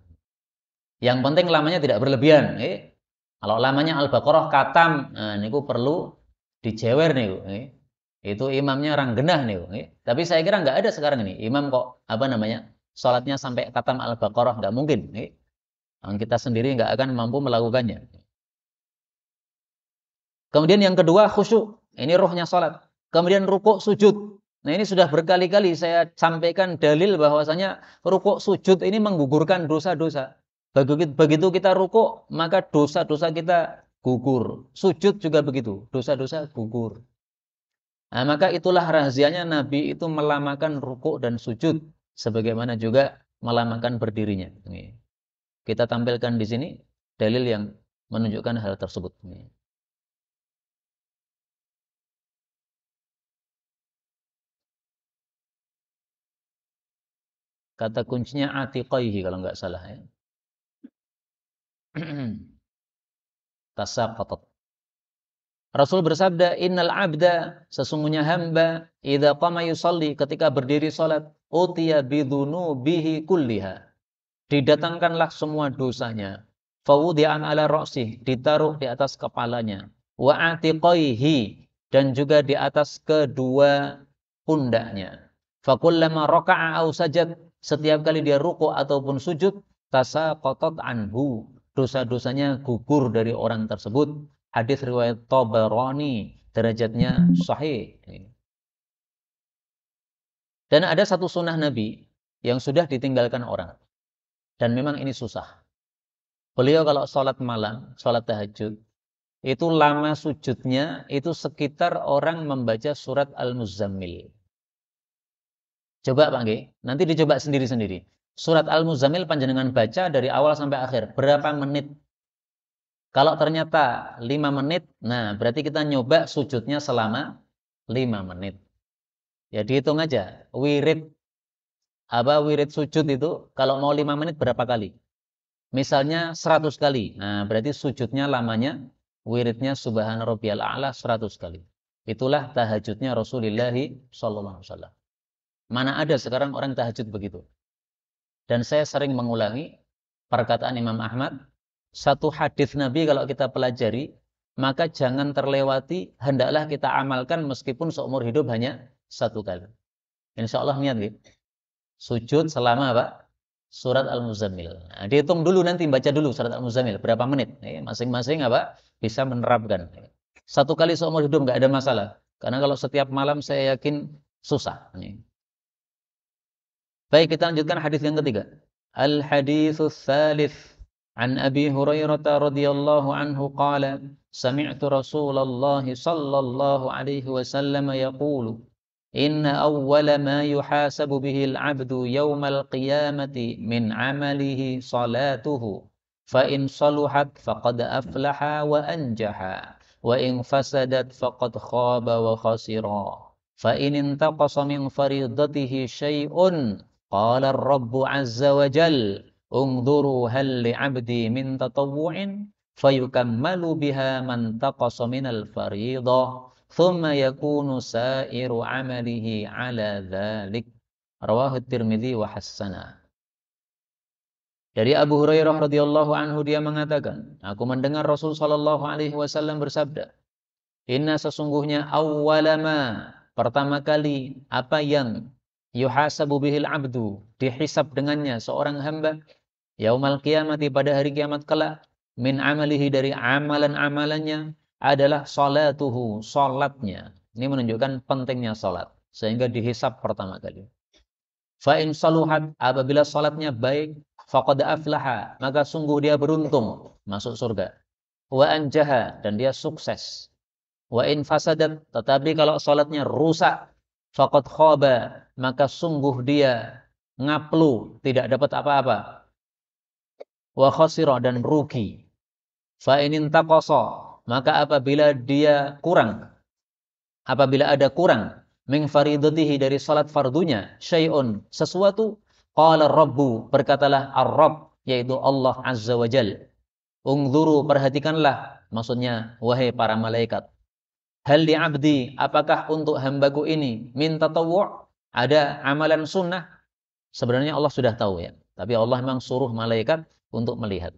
Speaker 1: Yang penting lamanya tidak berlebihan. Kalau lamanya Al-Baqarah katam, nah niku perlu dijewer niku. Itu imamnya orang genah niku. Tapi saya kira nggak ada sekarang ini. Imam kok salatnya sampai katam Al-Baqarah, nggak mungkin. Kita sendiri nggak akan mampu melakukannya. Kemudian yang kedua khusyuk. Ini ruhnya salat. Kemudian rukuk sujud. Nah ini sudah berkali-kali saya sampaikan dalil bahwasanya rukuk sujud ini menggugurkan dosa-dosa. Begitu kita rukuk, maka dosa-dosa kita gugur. Sujud juga begitu, dosa-dosa gugur. Nah, maka itulah rahasianya Nabi itu melamakan rukuk dan sujud, sebagaimana juga melamakan berdirinya. Kita tampilkan di sini dalil yang menunjukkan hal tersebut. Kata kuncinya atiqaihi kalau nggak salah ya. Tasaqatat. Rasul bersabda, innal abda, sesungguhnya hamba, idza qama yusalli, ketika berdiri salat, utiya bidunubihi kulliha, didatangkanlah semua dosanya, fawudi'an ala ra'sih, ditaruh di atas kepalanya, wa atiqaihi, dan juga di atas kedua pundaknya. Fakullama raka'a aw sajad, setiap kali dia ruku' ataupun sujud, tasaqatat anhu, dosa-dosanya gugur dari orang tersebut. Hadis riwayat Tabarani, derajatnya sahih. Dan ada satu sunnah Nabi yang sudah ditinggalkan orang. Dan memang ini susah. Beliau kalau sholat malam, sholat tahajud, itu lama sujudnya itu sekitar orang membaca surat Al-Muzammil. Coba Pak Nge, nanti dicoba sendiri-sendiri. Surat Al-Muzammil panjenengan baca dari awal sampai akhir. Berapa menit? Kalau ternyata 5 menit, nah berarti kita nyoba sujudnya selama 5 menit. Ya dihitung aja. Wirid sujud itu kalau mau 5 menit berapa kali? Misalnya 100 kali. Nah, berarti sujudnya lamanya wiridnya subhana rabbiyal a'la 100 kali. Itulah tahajudnya Rasulullah sallallahu alaihi wasallam. Mana ada sekarang orang tahajud begitu. Dan saya sering mengulangi perkataan Imam Ahmad, satu hadis Nabi kalau kita pelajari, maka jangan terlewati, hendaklah kita amalkan meskipun seumur hidup hanya 1 kali. Insya Allah niat gitu. Sujud selama apa? Surat Al-Muzammil. Nah, dihitung dulu nanti, baca dulu surat Al-Muzammil berapa menit. Masing-masing bisa menerapkan. 1 kali seumur hidup nggak ada masalah. Karena kalau setiap malam saya yakin susah. Baik, kita lanjutkan hadis yang ketiga. Al-haditsus tsalits an Abi Hurairah radhiyallahu anhu qala sami'tu Rasulullah sallallahu alaihi wasallam yaqulu inna awwala ma yuhasabu bihi al-'abdu yawmal qiyamati min 'amalihi salatuhu fa in saluhat faqad aflaha wa anjaha wa in fasadat faqad khaba wa khasira. Fa in intaqasa min faridatihi syai'un qala ar-rabbu 'azza wa jal unzuru hal li'abdi min tatawwu'in fayukammalu biha man taqasa minal fariidah thumma yakunu sa'iru 'amalihi 'ala dzalik. Rawahu Tirmidzi wa hassana. Dari Abu Hurairah radhiyallahu anhu dia mengatakan, aku mendengar Rasul sallallahu alaihi wasallam bersabda, "Inna sesungguhnya awwalama pertama kali apa yang yuhasabu bihil abdu dihisab dengannya seorang hamba yaumal qiyamati pada hari kiamat kelak min amalihi dari amalan-amalannya adalah salatuhu salatnya." Ini menunjukkan pentingnya salat sehingga dihisab pertama kali. Fa in saluhat apabila salatnya baik faqad aflaha maka sungguh dia beruntung masuk surga. Wa anjaha dan dia sukses. Wa in fasadat tetapi kalau salatnya rusak faqad khaba maka sungguh dia ngaplu tidak dapat apa-apa. Wa khasira dan rugi. Fa in intaqasa maka apabila dia kurang apabila ada kurang min faridatihi dari salat fardunya syai'un sesuatu qala rabbu berkatalah ar-rabb yaitu Allah azza wa jal unzuru perhatikanlah maksudnya wahai para malaikat hal li abdi apakah untuk hambaku ini min tatawwu' ada amalan sunnah sebenarnya Allah sudah tahu ya tapi Allah memang suruh malaikat untuk melihat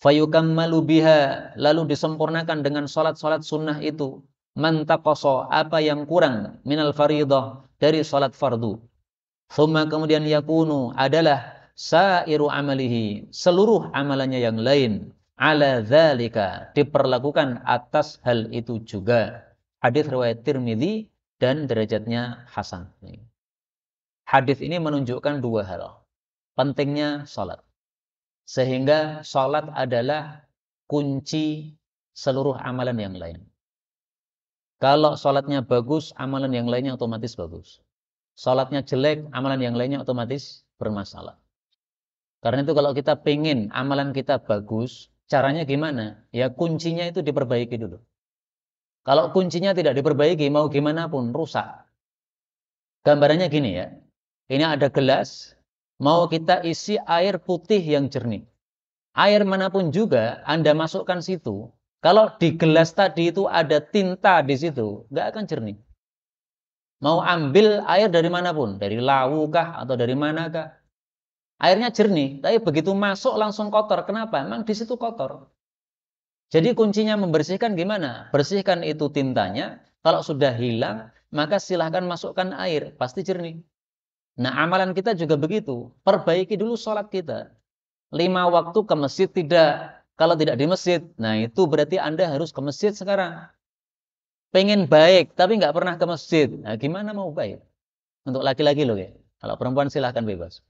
Speaker 1: fayukammalu biha lalu disempurnakan dengan salat-salat sunnah itu man taqasa apa yang kurang minal fariidah dari salat fardu. Thumma kemudian yakunu adalah sairu amalihi seluruh amalannya yang lain ala dzalika diperlakukan atas hal itu juga. Hadis riwayat Tirmidzi dan derajatnya hasan. Hadis ini menunjukkan dua hal. Pentingnya salat. Sehingga salat adalah kunci seluruh amalan yang lain. Kalau sholatnya bagus, amalan yang lainnya otomatis bagus. Sholatnya jelek, amalan yang lainnya otomatis bermasalah. Karena itu kalau kita pengen amalan kita bagus, caranya gimana? Ya kuncinya itu diperbaiki dulu. Kalau kuncinya tidak diperbaiki, mau gimana pun rusak. Gambarannya gini ya. Ini ada gelas, mau kita isi air putih yang jernih. Air manapun juga Anda masukkan situ, kalau di gelas tadi itu ada tinta di situ, nggak akan jernih. Mau ambil air dari manapun, dari lawu kah atau dari manakah, airnya jernih. Tapi begitu masuk langsung kotor. Kenapa? Memang di situ kotor. Jadi kuncinya membersihkan gimana? Bersihkan itu tintanya. Kalau sudah hilang, maka silahkan masukkan air, pasti jernih. Nah, amalan kita juga begitu. Perbaiki dulu sholat kita. 5 waktu ke masjid tidak. Kalau tidak di masjid, nah itu berarti Anda harus ke masjid sekarang. Pengen baik, tapi nggak pernah ke masjid. Nah, gimana mau baik? Untuk laki-laki loh ya. Kalau perempuan silahkan bebas.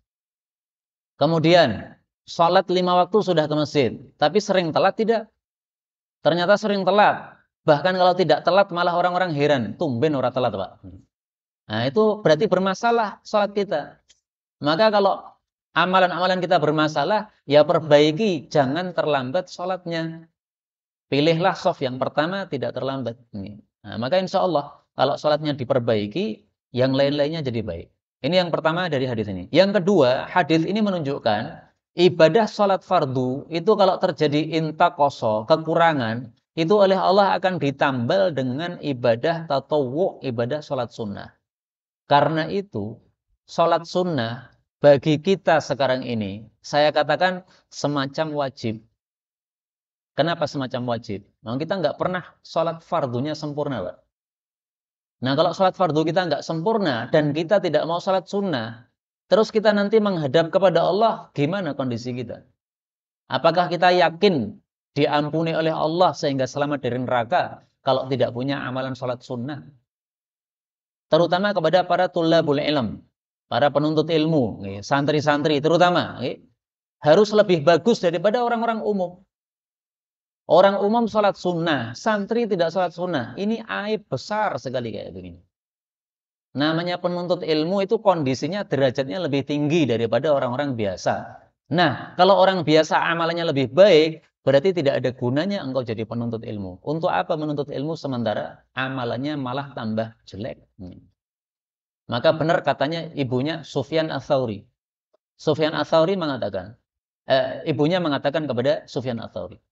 Speaker 1: Kemudian, sholat 5 waktu sudah ke masjid. Tapi sering telat tidak? Ternyata sering telat. Bahkan kalau tidak telat, malah orang-orang heran. Tumben orang telat, Pak. Nah, itu berarti bermasalah sholat kita. Maka kalau amalan-amalan kita bermasalah, ya perbaiki, jangan terlambat sholatnya. Pilihlah shaf yang pertama, tidak terlambat. Nah, maka insya Allah, kalau sholatnya diperbaiki, yang lain-lainnya jadi baik. Ini yang pertama dari hadis ini. Yang kedua, hadis ini menunjukkan, ibadah sholat fardu, itu kalau terjadi intaqoso, kekurangan, itu oleh Allah akan ditambal dengan ibadah tatawwu', ibadah sholat sunnah. Karena itu, sholat sunnah, bagi kita sekarang ini, saya katakan semacam wajib. Kenapa semacam wajib? Nah, kita nggak pernah sholat fardunya sempurna, Pak. Nah, kalau sholat fardu kita nggak sempurna, dan kita tidak mau sholat sunnah, terus kita nanti menghadap kepada Allah, gimana kondisi kita? Apakah kita yakin diampuni oleh Allah sehingga selamat dari neraka, kalau tidak punya amalan sholat sunnah? Terutama kepada para tulabul ilm. Para penuntut ilmu, santri-santri terutama, harus lebih bagus daripada orang-orang umum. Orang umum sholat sunnah, santri tidak sholat sunnah. Ini aib besar sekali kayak begini. Namanya penuntut ilmu itu kondisinya derajatnya lebih tinggi daripada orang-orang biasa. Nah, kalau orang biasa amalannya lebih baik, Berarti tidak ada gunanya engkau jadi penuntut ilmu. Untuk apa menuntut ilmu sementara amalannya malah tambah jelek? Maka benar katanya ibunya Sufyan Ats-Tsauri. Sufyan Ats-Tsauri mengatakan, ibunya mengatakan kepada Sufyan Ats-Tsauri,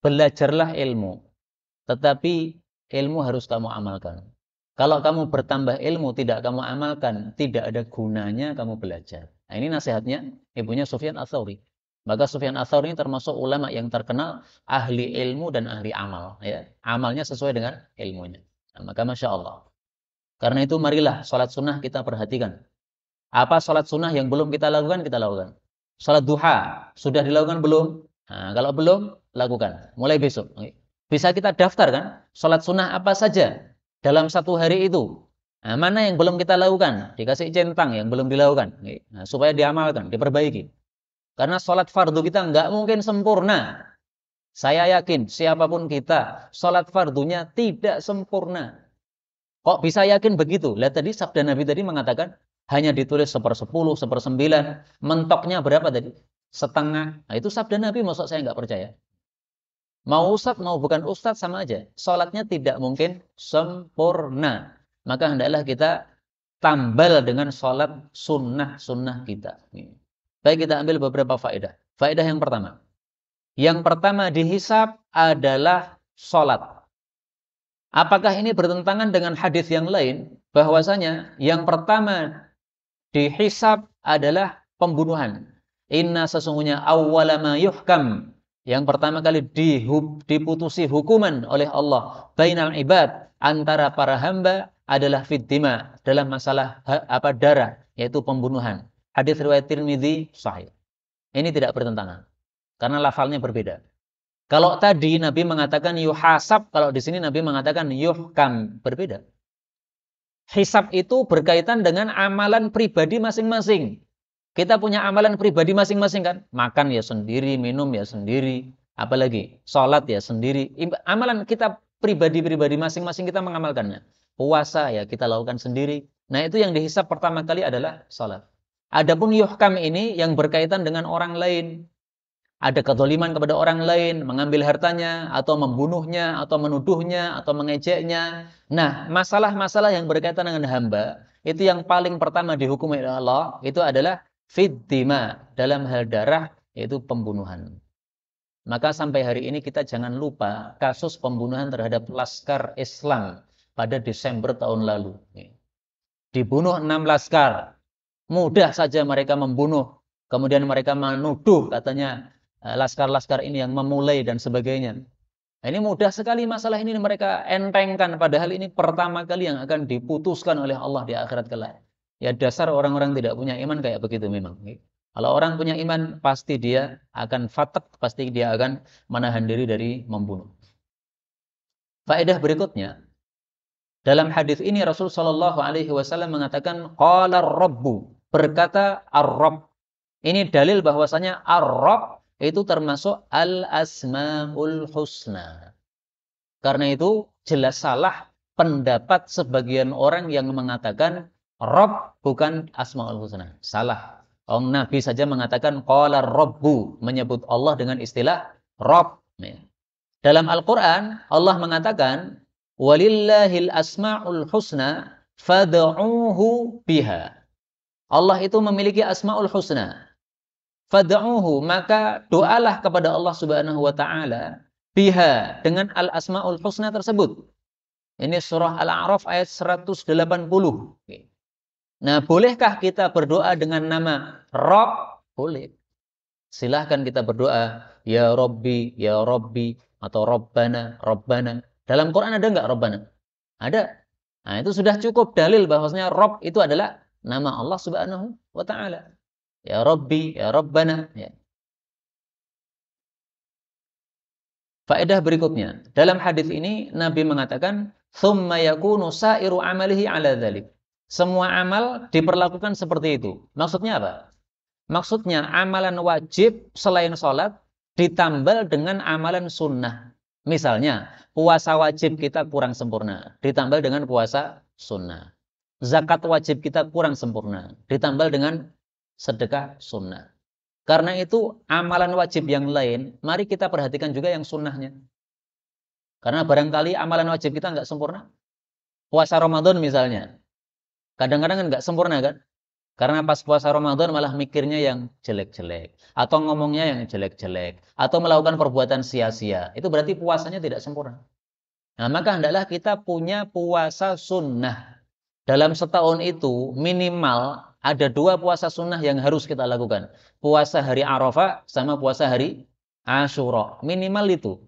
Speaker 1: belajarlah ilmu, tetapi ilmu harus kamu amalkan. Kalau kamu bertambah ilmu tidak kamu amalkan, tidak ada gunanya kamu belajar. Nah, ini nasihatnya ibunya Sufyan Ats-Tsauri. Maka Sufyan Ats-Tsauri ini termasuk ulama yang terkenal ahli ilmu dan ahli amal. Ya. Amalnya sesuai dengan ilmunya. Nah, maka Masya Allah. Karena itu marilah sholat sunnah kita perhatikan. Apa sholat sunnah yang belum kita lakukan, kita lakukan. Sholat duha, sudah dilakukan belum? Nah, kalau belum, lakukan. Mulai besok. Bisa kita daftar kan? Sholat sunnah apa saja dalam satu hari itu. Nah, mana yang belum kita lakukan? Dikasih centang yang belum dilakukan. Nah, supaya diamalkan, diperbaiki. Karena sholat fardu kita nggak mungkin sempurna. Saya yakin siapapun kita, sholat fardunya tidak sempurna. Kok bisa yakin begitu? Lihat tadi sabda Nabi tadi mengatakan hanya ditulis 1/10, 1/9. Mentoknya berapa tadi? Setengah. Nah, itu sabda Nabi, maksud saya nggak percaya. Mau ustadz, mau bukan ustadz sama aja. Sholatnya tidak mungkin sempurna. Maka hendaklah kita tambal dengan sholat sunnah-sunnah kita. Baik, kita ambil beberapa faedah. Faedah yang pertama. Yang pertama dihisab adalah sholat. Apakah ini bertentangan dengan hadis yang lain? Bahwasanya yang pertama dihisab adalah pembunuhan. Inna sesungguhnya awwala ma yuhkam. Yang pertama kali diputusi hukuman oleh Allah bainal ibad antara para hamba adalah fiddima dalam masalah darah, yaitu pembunuhan. Hadis riwayat Tirmidzi sahih. Ini tidak bertentangan karena lafalnya berbeda. Kalau tadi Nabi mengatakan yuhasab, kalau di sini Nabi mengatakan yuhkam, berbeda. Hisab itu berkaitan dengan amalan pribadi masing-masing. Kita punya amalan pribadi masing-masing kan? Makan ya sendiri, minum ya sendiri, apalagi sholat ya sendiri. Amalan kita pribadi-pribadi masing-masing kita mengamalkannya. Puasa ya kita lakukan sendiri. Nah, itu yang dihisab pertama kali adalah sholat. Adapun yuhkam ini yang berkaitan dengan orang lain. Ada kezaliman kepada orang lain, mengambil hartanya, atau membunuhnya, atau menuduhnya, atau mengejeknya. Nah, masalah-masalah yang berkaitan dengan hamba, itu yang paling pertama dihukumi oleh Allah, itu adalah fiddima, dalam hal darah, yaitu pembunuhan. Maka sampai hari ini kita jangan lupa kasus pembunuhan terhadap Laskar Islam pada Desember tahun lalu. Dibunuh 6 laskar. Mudah saja mereka membunuh. Kemudian mereka menuduh katanya laskar-laskar ini yang memulai dan sebagainya. Nah, ini mudah sekali masalah ini mereka entengkan. Padahal ini pertama kali yang akan diputuskan oleh Allah di akhirat kelak. Ya dasar orang-orang tidak punya iman kayak begitu memang. Kalau orang punya iman pasti dia akan fatak, pasti dia akan menahan diri dari membunuh. Faedah berikutnya. Dalam hadis ini Rasul Shallallahu Alaihi Wasallam mengatakan qala Rabbu, berkata Ar-Rabb. Ini dalil bahwasanya Ar-Rabb itu termasuk Al-Asmaul Husna. Karena itu jelas salah pendapat sebagian orang yang mengatakan Rabb bukan Asmaul Husna. Salah. Nabi saja mengatakan qala Rabbu, menyebut Allah dengan istilah Rabb. Dalam Al-Quran Allah mengatakan walillahil asma'ul husna fad'uuhu biha. Allah itu memiliki asma'ul husna. Fad'uuhu, maka doalah kepada Allah Subhanahu wa taala biha, dengan al-asma'ul husna tersebut. Ini surah Al-A'raf ayat 180. Nah, bolehkah kita berdoa dengan nama Rabb? Boleh. Silahkan kita berdoa ya Rabbi atau Rabbana, Rabbana. Dalam Quran ada enggak Rabbana? Ada. Nah, itu sudah cukup dalil bahwasanya Rabb itu adalah nama Allah Subhanahu wa taala. Ya Rabbi, ya Rabbana, ya. Faedah berikutnya, dalam hadis ini Nabi mengatakan, "Tsumma yakunu sa'iru amalihi 'ala dzalik." Semua amal diperlakukan seperti itu. Maksudnya apa? Maksudnya amalan wajib selain sholat ditambal dengan amalan sunnah. Misalnya, puasa wajib kita kurang sempurna, ditambal dengan puasa sunnah. Zakat wajib kita kurang sempurna, ditambal dengan sedekah sunnah. Karena itu amalan wajib yang lain, mari kita perhatikan juga yang sunnahnya. Karena barangkali amalan wajib kita nggak sempurna. Puasa Ramadan misalnya, kadang-kadang kan nggak sempurna kan? Karena pas puasa Ramadan malah mikirnya yang jelek-jelek, atau ngomongnya yang jelek-jelek, atau melakukan perbuatan sia-sia. Itu berarti puasanya tidak sempurna. Nah, maka hendaklah kita punya puasa sunnah. Dalam setahun itu minimal ada 2 puasa sunnah yang harus kita lakukan. Puasa hari Arafah sama puasa hari Asyura. Minimal itu.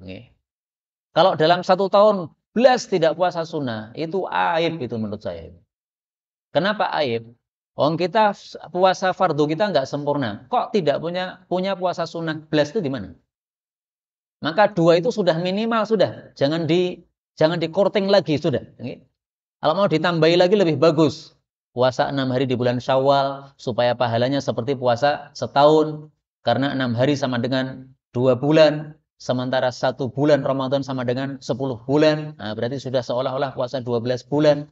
Speaker 1: Kalau dalam 1 tahun belas tidak puasa sunnah, itu aib itu menurut saya. Kenapa aib? Kita puasa fardu kita nggak sempurna. Kok tidak punya puasa sunnah belas itu di mana? Maka 2 itu sudah minimal sudah. Jangan dikorting lagi sudah. Kalau mau ditambahi lagi lebih bagus. Puasa 6 hari di bulan Syawal supaya pahalanya seperti puasa setahun. Karena 6 hari sama dengan 2 bulan. Sementara 1 bulan Ramadan sama dengan 10 bulan. Nah, berarti sudah seolah-olah puasa 12 bulan.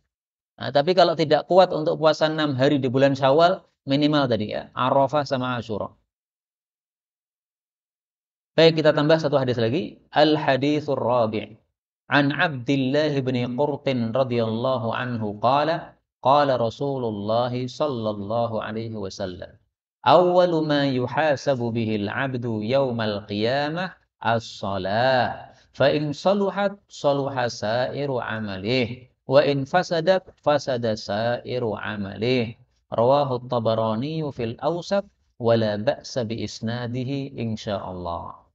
Speaker 1: Nah, tapi kalau tidak kuat untuk puasa 6 hari di bulan Syawal, minimal tadi ya, Arafah sama Asyura. Baik, kita tambah 1 hadis lagi. Al-hadithur rabi'. An Abdullah bin Qurt radhiyallahu anhu qala qala Rasulullah sallallahu alaihi wasallam awwalu ma yuhasabu bihil 'abdu yaumal qiyamah as-shalah fa in saluhat saluha sa'iru 'amalihi wa in fasadat fasada sa'iru 'amalihi rawahu at-Tabarani fil Awsat wa la ba'sa bi isnadihi insyaallah.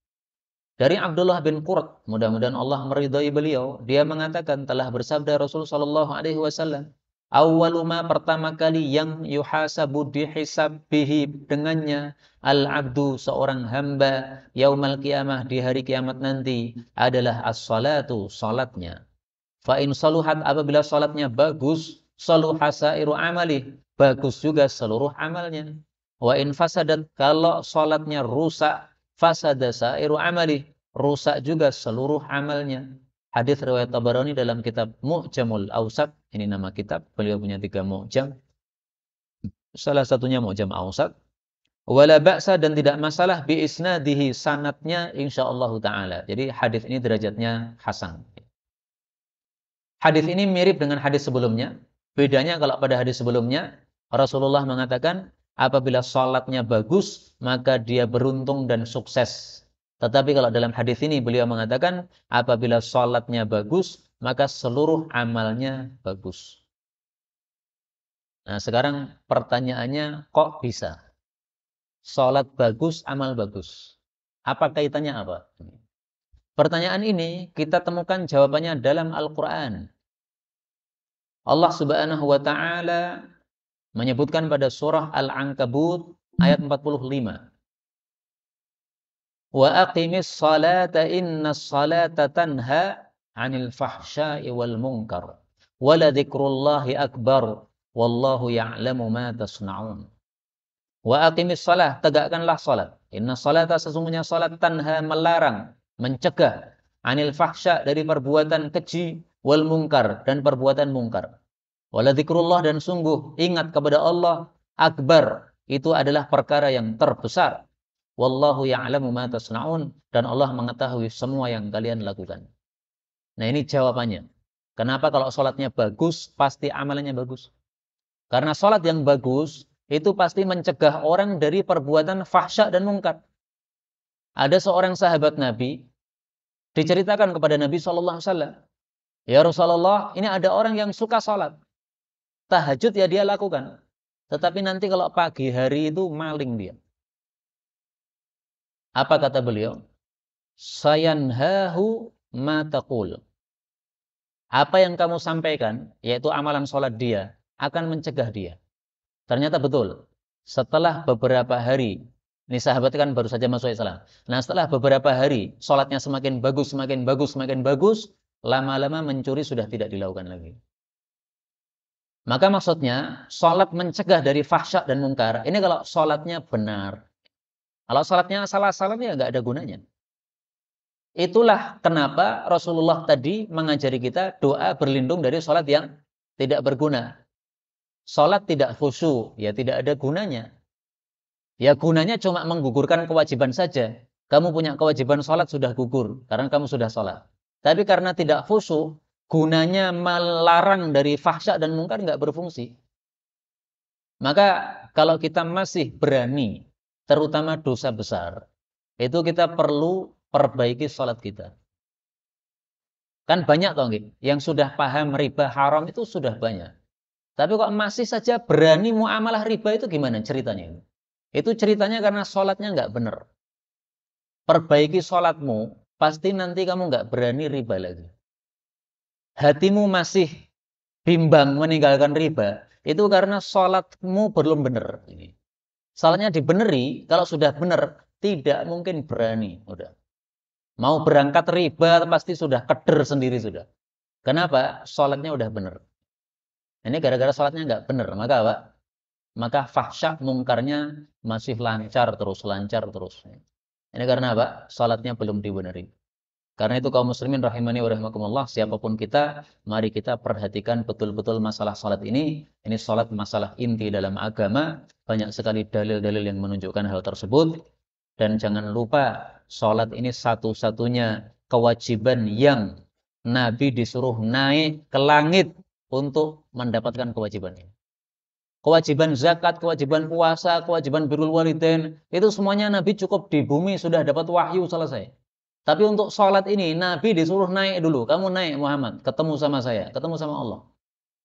Speaker 1: Dari Abdullah bin Qurt, mudah-mudahan Allah meridhai beliau, dia mengatakan telah bersabda Rasul sallallahu alaihi wasallam, awwaluma pertama kali yang yuhasabu dihisab bihi dengannya al-abdu seorang hamba yaumal qiyamah di hari kiamat nanti adalah as-salatu, salatnya. Fa in saluhat apabila salatnya bagus, saluha sairu amali, bagus juga seluruh amalnya. Wa in fasadat kalau salatnya rusak, fasada sairu amali, rusak juga seluruh amalnya. Hadis riwayat Tabarani dalam kitab Mu'jamul Awsat. Ini nama kitab, beliau punya 3 mu'jam. Salah satunya Mu'jam Awsat. Wala ba'sa dan tidak masalah bi isnadihi sanadnya insyaallah taala. Jadi hadis ini derajatnya hasan. Hadis ini mirip dengan hadis sebelumnya. Bedanya kalau pada hadis sebelumnya Rasulullah mengatakan apabila salatnya bagus maka dia beruntung dan sukses. Tetapi kalau dalam hadis ini beliau mengatakan apabila salatnya bagus maka seluruh amalnya bagus. Nah, sekarang pertanyaannya kok bisa? Salat bagus, amal bagus. Apa kaitannya apa? Pertanyaan ini kita temukan jawabannya dalam Al-Qur'an. Allah Subhanahu wa taala menyebutkan pada surah Al-Ankabut ayat 45. Wa aqimis salata innas salata tanha 'anil fahsya'i wal munkar. Wa la dzikrullahi akbar wallahu ya'lamu ma tasna'un. Wa aqimis salah, tegakkanlah salat. Innas salata sesungguhnya salat tanha melarang, mencegah 'anil fahsya dari perbuatan keji wal munkar dan perbuatan mungkar. Wala dzikrullah dan sungguh ingat kepada Allah akbar, itu adalah perkara yang terbesar. Wallahu ya'lamu ma tasna'un dan Allah mengetahui semua yang kalian lakukan. Nah, ini jawabannya. Kenapa kalau salatnya bagus pasti amalannya bagus? Karena salat yang bagus itu pasti mencegah orang dari perbuatan fahsya dan mungkar. Ada seorang sahabat Nabi diceritakan kepada Nabi sallallahu alaihi wasallam, "Ya Rasulullah, ini ada orang yang suka salat. Tahajud ya dia lakukan. Tetapi nanti kalau pagi hari itu maling dia." Apa kata beliau? Sayanhahu ma taqul. Apa yang kamu sampaikan, yaitu amalan sholat dia, akan mencegah dia. Ternyata betul. Setelah beberapa hari, ini sahabat kan baru saja masuk Islam. Nah, setelah beberapa hari, sholatnya semakin bagus, semakin bagus, semakin bagus, lama-lama mencuri sudah tidak dilakukan lagi. Maka maksudnya, sholat mencegah dari fahsya dan mungkar. Ini kalau sholatnya benar. Kalau sholatnya salah-salah ya nggak ada gunanya. Itulah kenapa Rasulullah tadi mengajari kita doa berlindung dari sholat yang tidak berguna. Sholat tidak khusyuk, ya tidak ada gunanya. Ya gunanya cuma menggugurkan kewajiban saja. Kamu punya kewajiban sholat sudah gugur, karena kamu sudah sholat. Tapi karena tidak khusyuk, gunanya melarang dari fahsya dan mungkar nggak berfungsi. Maka kalau kita masih berani, terutama dosa besar, itu kita perlu perbaiki sholat kita. Kan banyak toh, yang sudah paham riba haram itu sudah banyak. Tapi kok masih saja berani muamalah riba itu gimana ceritanya? Itu ceritanya karena sholatnya nggak benar. Perbaiki sholatmu, pasti nanti kamu nggak berani riba lagi. Hatimu masih bimbang meninggalkan riba, itu karena sholatmu belum benar. Sholatnya dibeneri, kalau sudah benar, tidak mungkin berani. Udah. Mau berangkat riba, pasti sudah keder sendiri sudah. Kenapa? Sholatnya udah benar. Ini gara-gara sholatnya nggak benar, maka apa? Maka fahsya mungkarnya masih lancar terus. Ini karena apa? Sholatnya belum dibeneri. Karena itu kaum muslimin rahimani wa rahimakumullah, siapapun kita, mari kita perhatikan betul-betul masalah sholat ini. Ini sholat masalah inti dalam agama. Banyak sekali dalil-dalil yang menunjukkan hal tersebut. Dan jangan lupa, sholat ini satu-satunya kewajiban yang Nabi disuruh naik ke langit untuk mendapatkan kewajiban ini. Kewajiban zakat, kewajiban puasa, kewajiban birrul walidain, itu semuanya Nabi cukup di bumi sudah dapat wahyu selesai. Tapi untuk sholat ini, Nabi disuruh naik dulu. Kamu naik Muhammad, ketemu sama saya, ketemu sama Allah.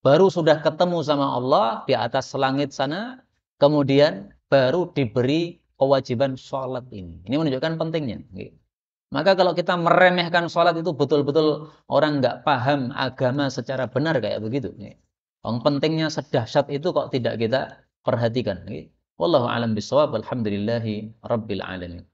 Speaker 1: Baru sudah ketemu sama Allah di atas langit sana, kemudian baru diberi kewajiban sholat ini. Ini menunjukkan pentingnya. Maka kalau kita meremehkan sholat itu betul-betul orang nggak paham agama secara benar kayak begitu. Yang pentingnya sedahsyat itu kok tidak kita perhatikan. Wallahu a'lam bishawab. Alhamdulillahi rabbil alamin.